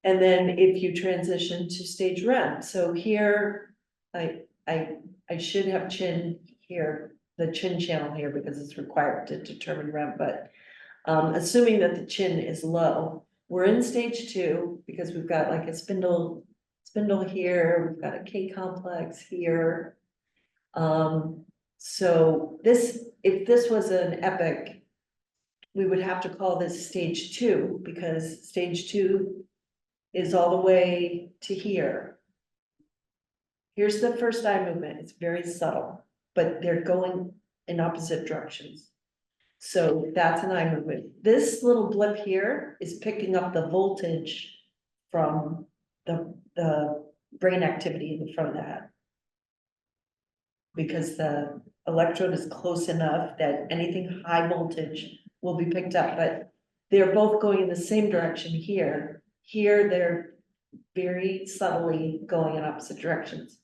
then if you transition to stage REM, so here, I should have chin here, the chin channel here, because it's required to determine REM, but assuming that the chin is low, we're in stage 2 because we've got like a spindle here, we've got a K complex here. So if this was an epoch, we would have to call this stage 2 because stage 2 is all the way to here. Here's the first eye movement. It's very subtle, but they're going in opposite directions. So that's an eye movement. This little blip here is picking up the voltage from the brain activity in the front of the head. Because the electrode is close enough that anything high voltage will be picked up, but they're both going in the same direction here. Here, they're very subtly going in opposite directions.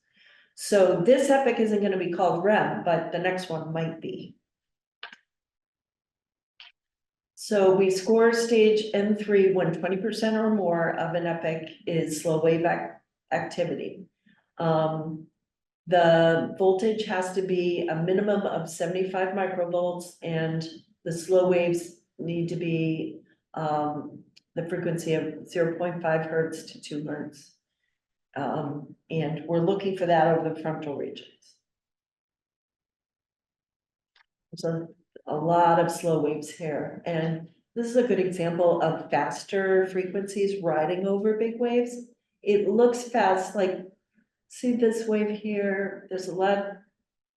So this epoch isn't going to be called REM, but the next one might be. So we score stage N3 when 20% or more of an epoch is slow wave activity. The voltage has to be a minimum of 75 microvolts, and the slow waves need to be the frequency of 0.5 hertz to 2 hertz. And we're looking for that over the frontal regions. There's a lot of slow waves here, and this is a good example of faster frequencies riding over big waves. It looks fast, like, see this wave here, there's a lot,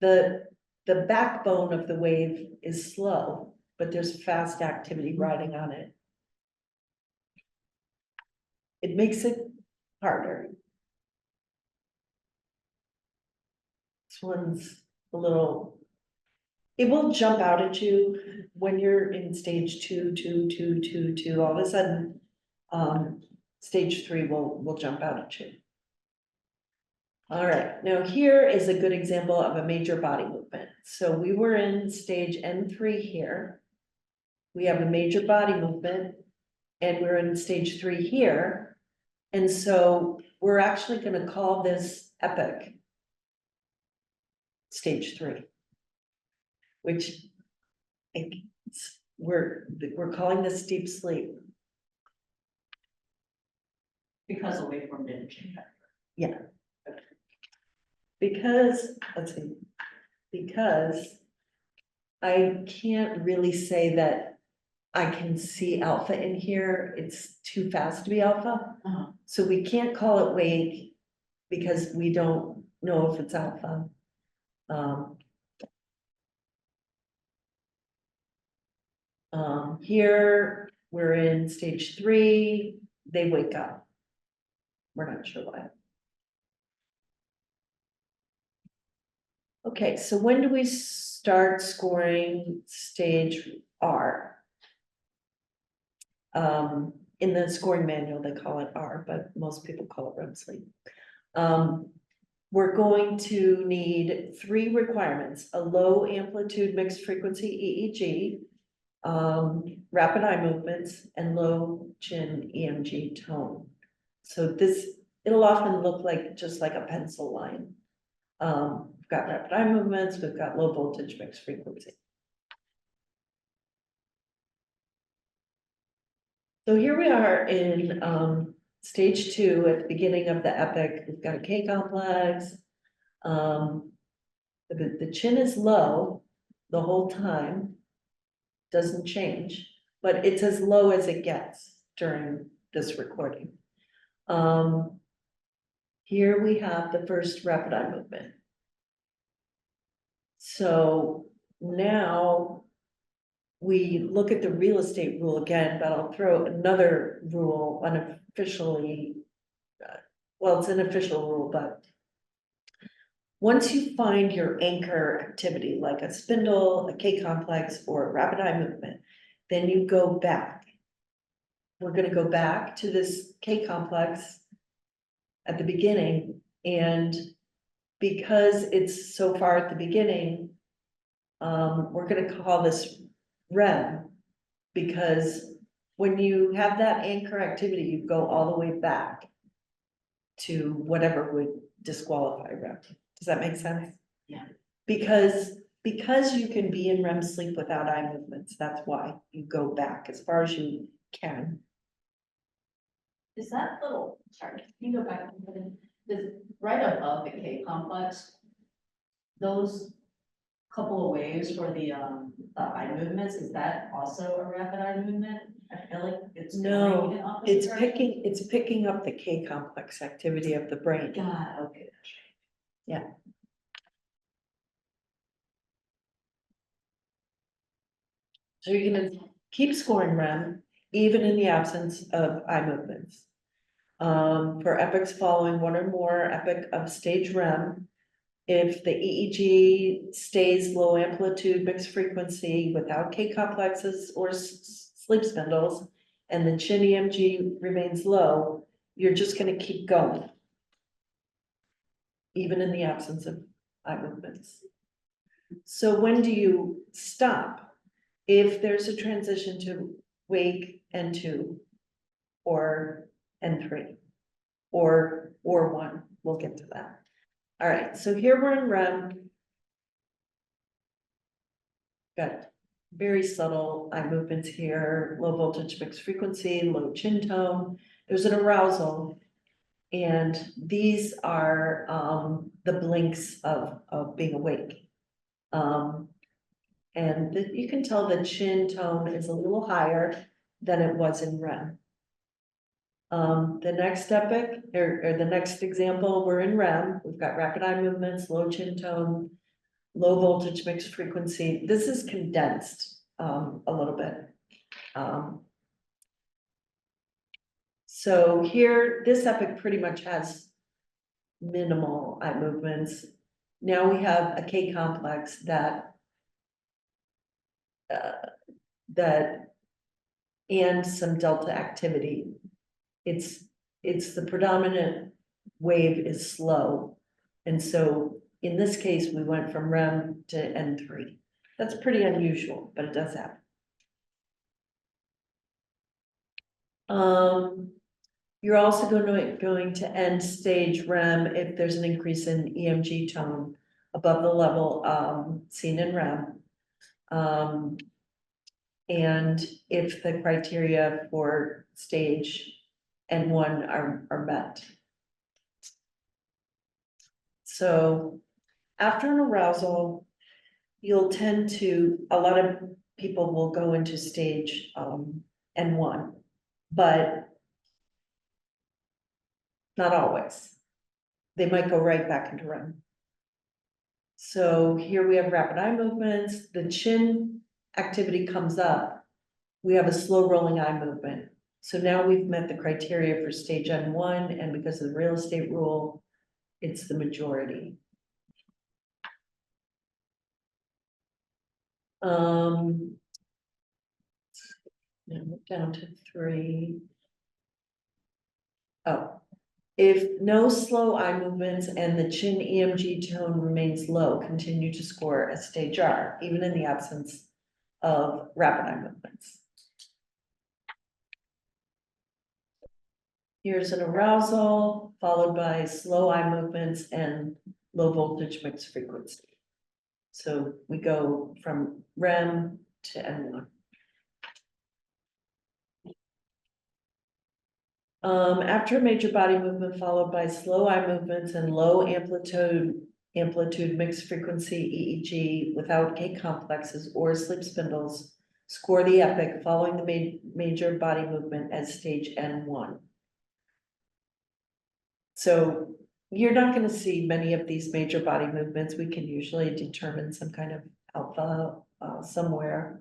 the backbone of the wave is slow, but there's fast activity riding on it. It makes it harder. This one's a little, it will jump out at you when you're in stage 2, all of a sudden, stage 3 will jump out at you. All right, now here is a good example of a major body movement. So we were in stage N3 here. We have a major body movement, and we're in stage 3 here. And so we're actually going to call this epoch stage 3, which we're calling this deep sleep. Because the waveform didn't change. Yeah. Because, let's see, because I can't really say that I can see alpha in here. It's too fast to be alpha. So we can't call it wake because we don't know if it's alpha. Here we're in stage 3, they wake up. We're not sure why. Okay, so when do we start scoring stage R? in the scoring manual, they call it R, but most people call it REM sleep. We're going to need 3 requirements: a low amplitude mixed frequency EEG, rapid eye movements, and low chin EMG tone. So this, it'll often look like, just like a pencil line. We've got rapid eye movements, we've got low voltage mixed frequency. So here we are in stage 2 at the beginning of the epic. We've got a K complex. The chin is low the whole time, doesn't change, but it's as low as it gets during this recording. Here we have the first rapid eye movement. So now we look at the real estate rule again, but I'll throw another rule unofficially. Well, it's an official rule, but once you find your anchor activity, like a spindle, a K complex, or a rapid eye movement, then you go back. We're gonna go back to this K complex at the beginning, and because it's so far at the beginning, we're gonna call this REM, because when you have that anchor activity, you go all the way back to whatever would disqualify REM. Does that make sense? Yeah. Because you can be in REM sleep without eye movements, that's why you go back as far as you can. Is that little, sorry, can you go back a minute? Does, right above the K complex, those couple of waves for the eye movements, is that also a rapid eye movement? I feel like it's No, going in opposite direction. It's picking up the K complex activity of the brain. God, okay, that's right. So you're gonna keep scoring REM, even in the absence of eye movements. For epics following 1 or more epic of stage REM, if the EEG stays low amplitude mixed frequency without K complexes or sleep spindles, and the chin EMG remains low, you're just gonna keep going, even in the absence of eye movements. So when do you stop? If there's a transition to wake N2 or N3 or 1, we'll get to that. All right, so here we're in REM. Got very subtle eye movements here, low voltage mixed frequency, low chin tone. There's an arousal. And these are the blinks of being awake. And you can tell the chin tone is a little higher than it was in REM. The next epic, or the next example, we're in REM. We've got rapid eye movements, low chin tone, low voltage mixed frequency. This is condensed a little bit. So here, this epic pretty much has minimal eye movements. Now we have a K complex that and some delta activity. It's the predominant wave is slow. And so in this case, we went from REM to N3. That's pretty unusual, but it does happen. You're also going to end stage REM if there's an increase in EMG tone above the level seen in REM. And if the criteria for stage N1 are met. So after an arousal, you'll tend to, a lot of people will go into stage N1, but not always. They might go right back into REM. So here we have rapid eye movements, the chin activity comes up, we have a slow rolling eye movement. So now we've met the criteria for stage N1, and because of the real estate rule, it's the majority. Now down to 3. Oh, if no slow eye movements and the chin EMG tone remains low, continue to score a stage R, even in the absence of rapid eye movements. Here's an arousal followed by slow eye movements and low voltage mixed frequency. So we go from REM to N1. After a major body movement followed by slow eye movements and low amplitude mixed frequency EEG without K complexes or sleep spindles, score the epic following the major body movement as stage N1. So you're not going to see many of these major body movements. We can usually determine some kind of alpha somewhere.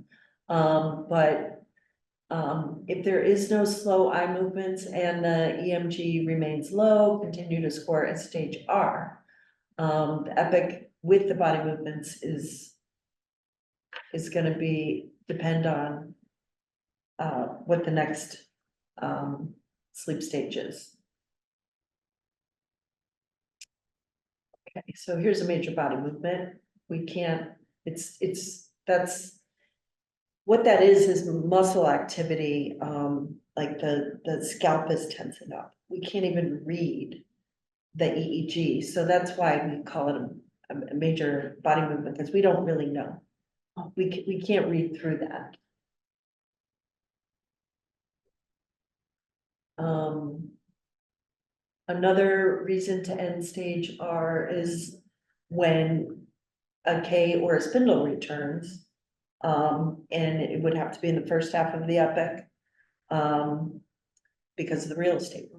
If there is no slow eye movements and the EMG remains low, continue to score at stage R. The epic with the body movements is going to depend on what the next sleep stage is. Okay, so here's a major body movement. We can't, that's, what that is muscle activity, like the scalp is tensing up. We can't even read the EEG, so that's why we call it a major body movement, because we don't really know. We can't read through that. Another reason to end stage R is when a K or a spindle returns. And it would have to be in the first half of the epic, because of the real estate.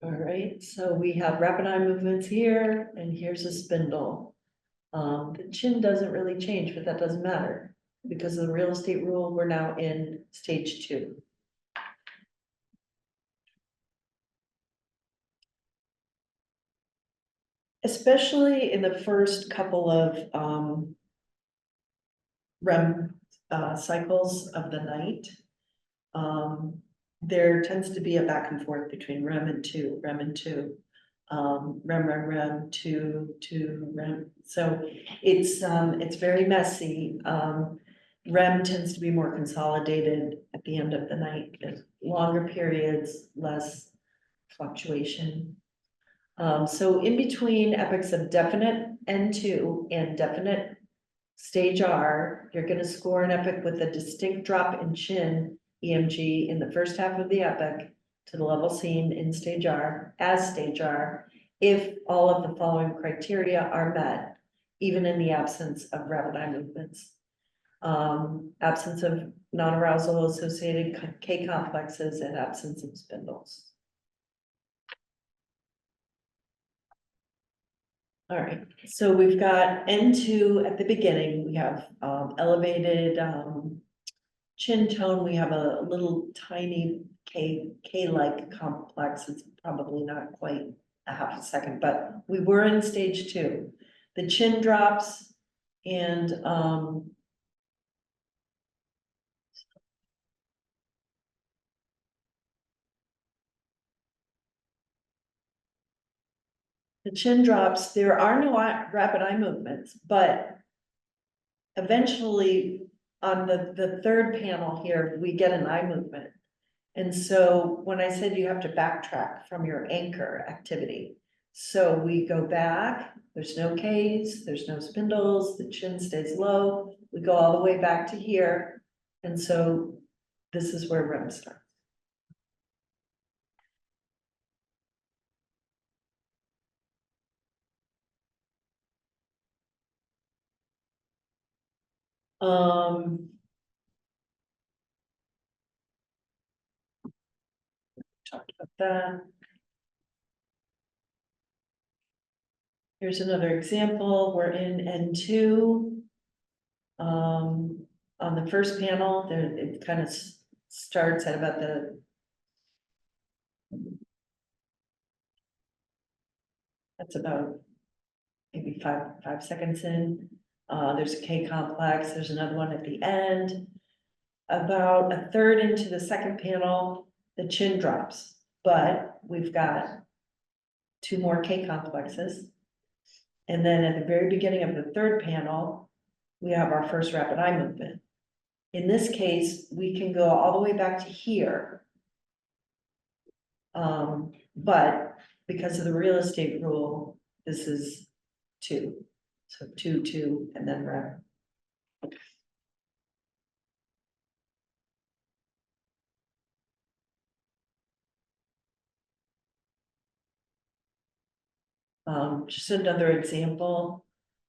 All right, so we have rapid eye movements here, and here's a spindle. The chin doesn't really change, but that doesn't matter. Because of the real estate rule, we're now in stage 2. Especially in the first couple of REM cycles of the night, there tends to be a back and forth between REM and 2, REM and 2, REM, 2, REM. So it's very messy. REM tends to be more consolidated at the end of the night. There's longer periods, less fluctuation. So in between epics of definite N2 and definite stage R, you're going to score an epic with a distinct drop in chin EMG in the first half of the epic to the level seen in stage R as stage R, if all of the following criteria are met, even in the absence of rapid eye movements. Absence of non-arousal associated K complexes and absence of spindles. All right, so we've got N2 at the beginning. We have elevated chin tone. We have a little tiny K-like complex. It's probably not quite a half a second, but we were in stage 2. The chin drops and the chin drops. There are no rapid eye movements, but eventually on the third panel here, we get an eye movement. And so when I said you have to backtrack from your anchor activity, so we go back, there's no Ks, there's no spindles, the chin stays low, we go all the way back to here. And so this is where REM starts. Talked about that. Here's another example. We're in N2. On the first panel, there it kind of starts at about that's about maybe five seconds in. There's a K complex, there's another one at the end. About a third into the second panel, the chin drops, but we've got two more K complexes. And then at the very beginning of the third panel, we have our first rapid eye movement. In this case, we can go all the way back to here. But because of the real estate rule, this is two. So two, and then rep. Just another example.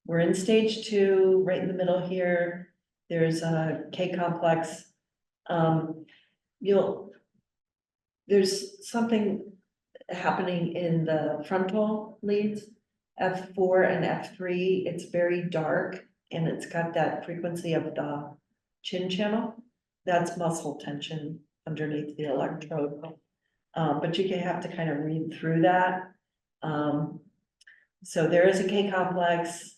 We're in stage 2, right in the middle here. There's a K complex. There's something happening in the frontal leads, F4 and F3. It's very dark and it's got that frequency of the chin channel. That's muscle tension underneath the electrode. But you can have to kind of read through that. So there is a K complex.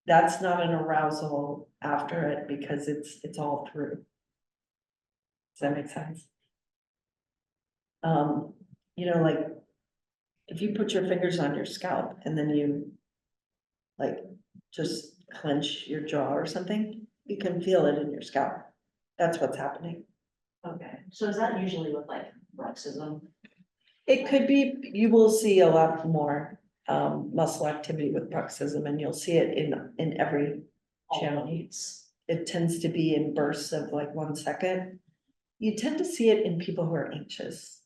That's not an arousal after it because it's all through. Does that make sense? You know, like if you put your fingers on your scalp and then you like just clench your jaw or something, you can feel it in your scalp. That's what's happening. Okay, so is that usually with like bruxism? It could be, you will see a lot more muscle activity with bruxism, and you'll see it in every channel. It tends to be in bursts of like 1 second. You tend to see it in people who are anxious.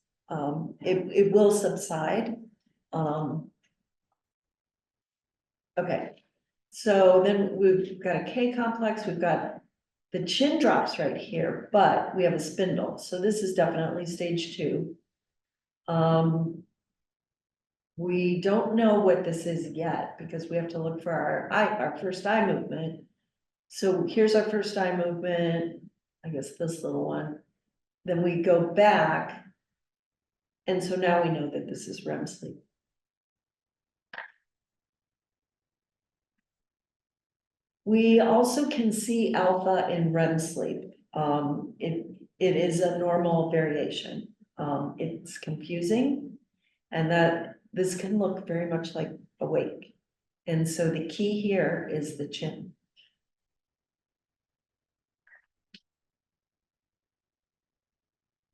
It will subside. Okay, so then we've got a K complex, we've got the chin drops right here, but we have a spindle. So this is definitely stage 2. We don't know what this is yet because we have to look for our first eye movement. So here's our first eye movement, I guess this little one. Then we go back. And so now we know that this is REM sleep. We also can see alpha in REM sleep. It is a normal variation. It's confusing, and that this can look very much like awake. And so the key here is the chin.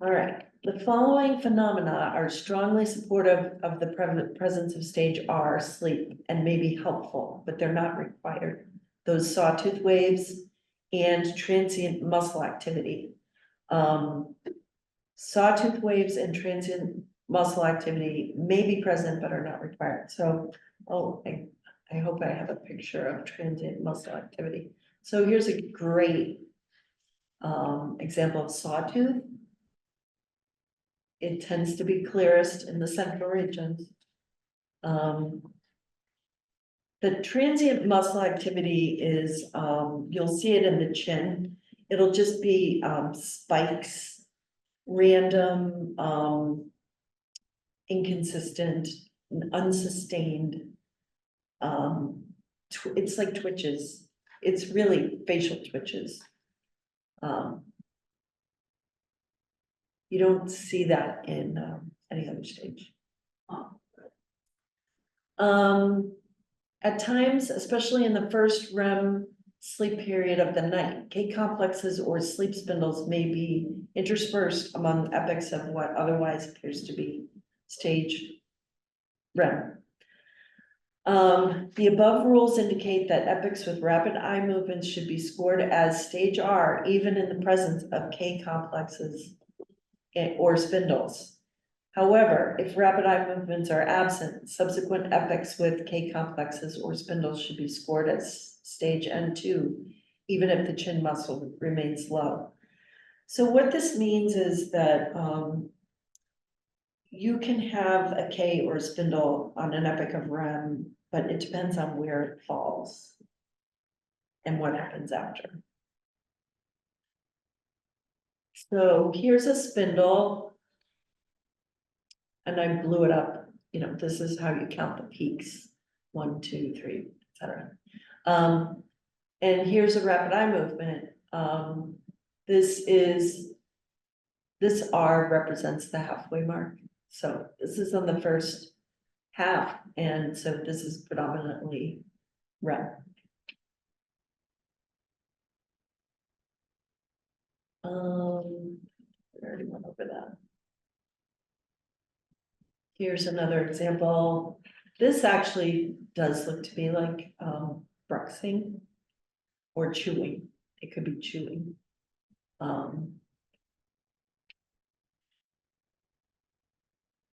All right, the following phenomena are strongly supportive of the presence of stage R sleep and may be helpful, but they're not required. Those sawtooth waves and transient muscle activity. Sawtooth waves and transient muscle activity may be present but are not required. So, I hope I have a picture of transient muscle activity. So here's a great example of sawtooth. It tends to be clearest in the central regions. The transient muscle activity is, you'll see it in the chin. It'll just be spikes, random, inconsistent, unsustained. It's like twitches. It's really facial twitches. You don't see that in any other stage. At times, especially in the first REM sleep period of the night, K complexes or sleep spindles may be interspersed among epochs of what otherwise appears to be stage REM. The above rules indicate that epochs with rapid eye movements should be scored as stage R, even in the presence of K complexes or spindles. However, if rapid eye movements are absent, subsequent epochs with K complexes or spindles should be scored as stage N2, even if the chin muscle remains low. So what this means is that you can have a K or a spindle on an epoch of REM, but it depends on where it falls and what happens after. So here's a spindle. And I blew it up, you know, this is how you count the peaks, 1, 2, 3, etc. And here's a rapid eye movement. This R represents the halfway mark. So this is on the first half, and so this is predominantly REM. I already went over that. Here's another example. This actually does look to be like bruxing or chewing. It could be chewing.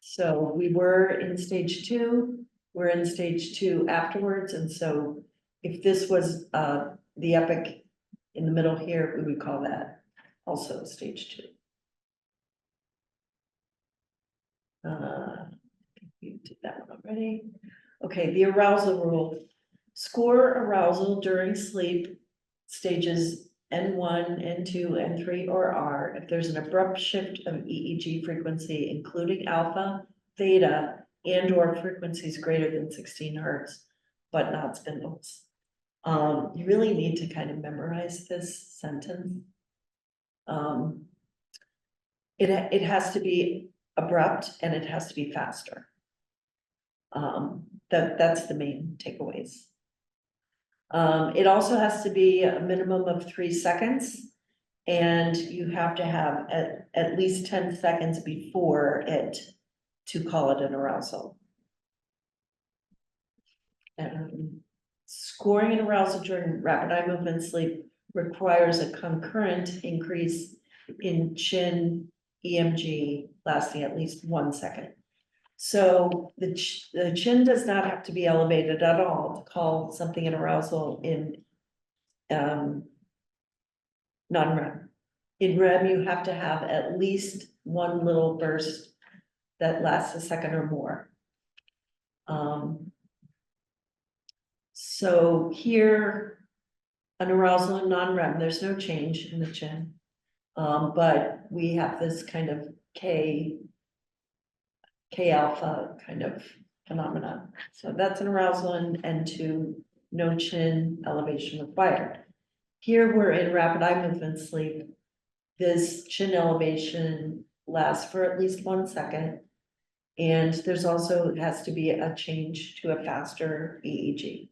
So we were in stage 2, we're in stage 2 afterwards, and so if this was the epic in the middle here, we would call that also stage 2. We did that one already. Okay, the arousal rule. Score arousal during sleep stages N1, N2, N3, or R if there's an abrupt shift of EEG frequency, including alpha, theta, and or frequencies greater than 16 hertz, but not spindles. You really need to kind of memorize this sentence. It has to be abrupt and it has to be faster. That's the main takeaways. It also has to be a minimum of 3 seconds, and you have to have at least 10 seconds before it to call it an arousal. Scoring an arousal during rapid eye movement sleep requires a concurrent increase in chin EMG lasting at least 1 second. So the chin does not have to be elevated at all to call something an arousal in non-REM. In REM, you have to have at least one little burst that lasts a second or more. So here, an arousal in non-REM, there's no change in the chin, but we have this kind of K alpha kind of phenomenon. So that's an arousal and N2, no chin elevation required. Here we're in rapid eye movement sleep. This chin elevation lasts for at least 1 second. And there's also has to be a change to a faster EEG,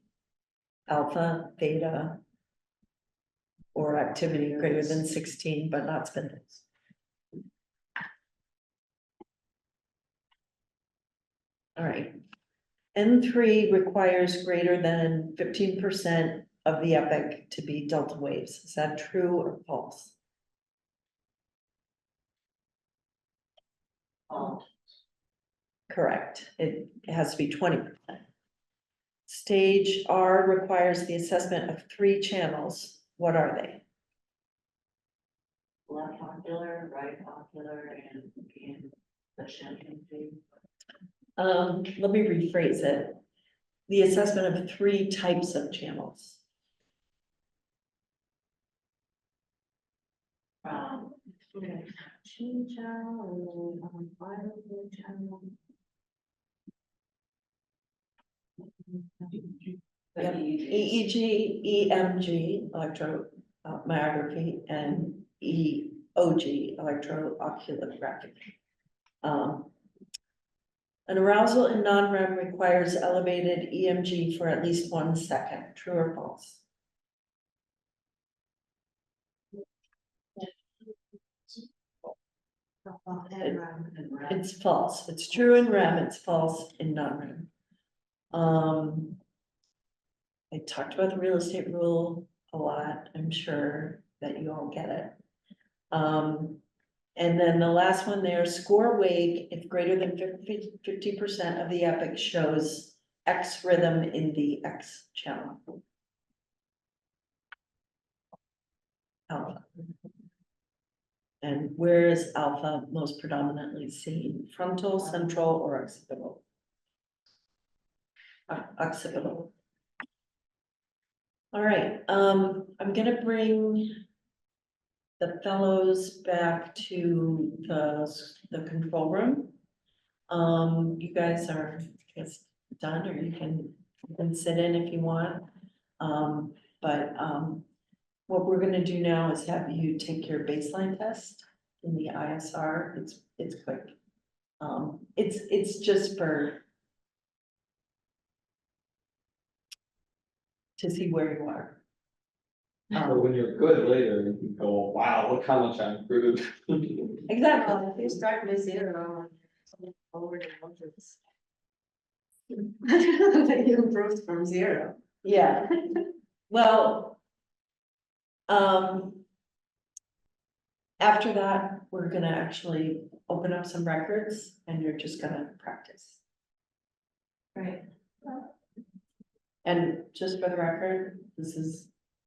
alpha, theta, or activity greater than 16, but not spindles. All right. N3 requires greater than 15% of the epic to be delta waves. Is that true or false? Correct. It has to be 20%. Stage R requires the assessment of 3 channels. What are they? Left ocular, right ocular, and the champagne thing. Let me rephrase it. The assessment of 3 types of channels. Chin channel and violet channel. Yep. EEG, EMG, electromyography, and EOG, electrooculography. An arousal in non-REM requires elevated EMG for at least 1 second. True or false? It's false. It's true in REM. It's false in non-REM. I talked about the real estate rule a lot. I'm sure that you all get it. And then the last one there, score wake if greater than 50% of the epic shows X rhythm in the X channel. Alpha. And where is alpha most predominantly seen? Frontal, central, or occipital? Occipital. All right, I'm gonna bring the fellows back to the control room. You guys are just done, or you can sit in if you want. but, what we're gonna do now is have you take your baseline test in the ISR, it's quick. It's just to see where you are. But when you're good later, you can go, wow, look how much I improved. Exactly. Well, if you start with zero, over the mountains. You improved from zero. Yeah, well. After that, we're gonna actually open up some records and you're just gonna practice. Right. And just for the record, this is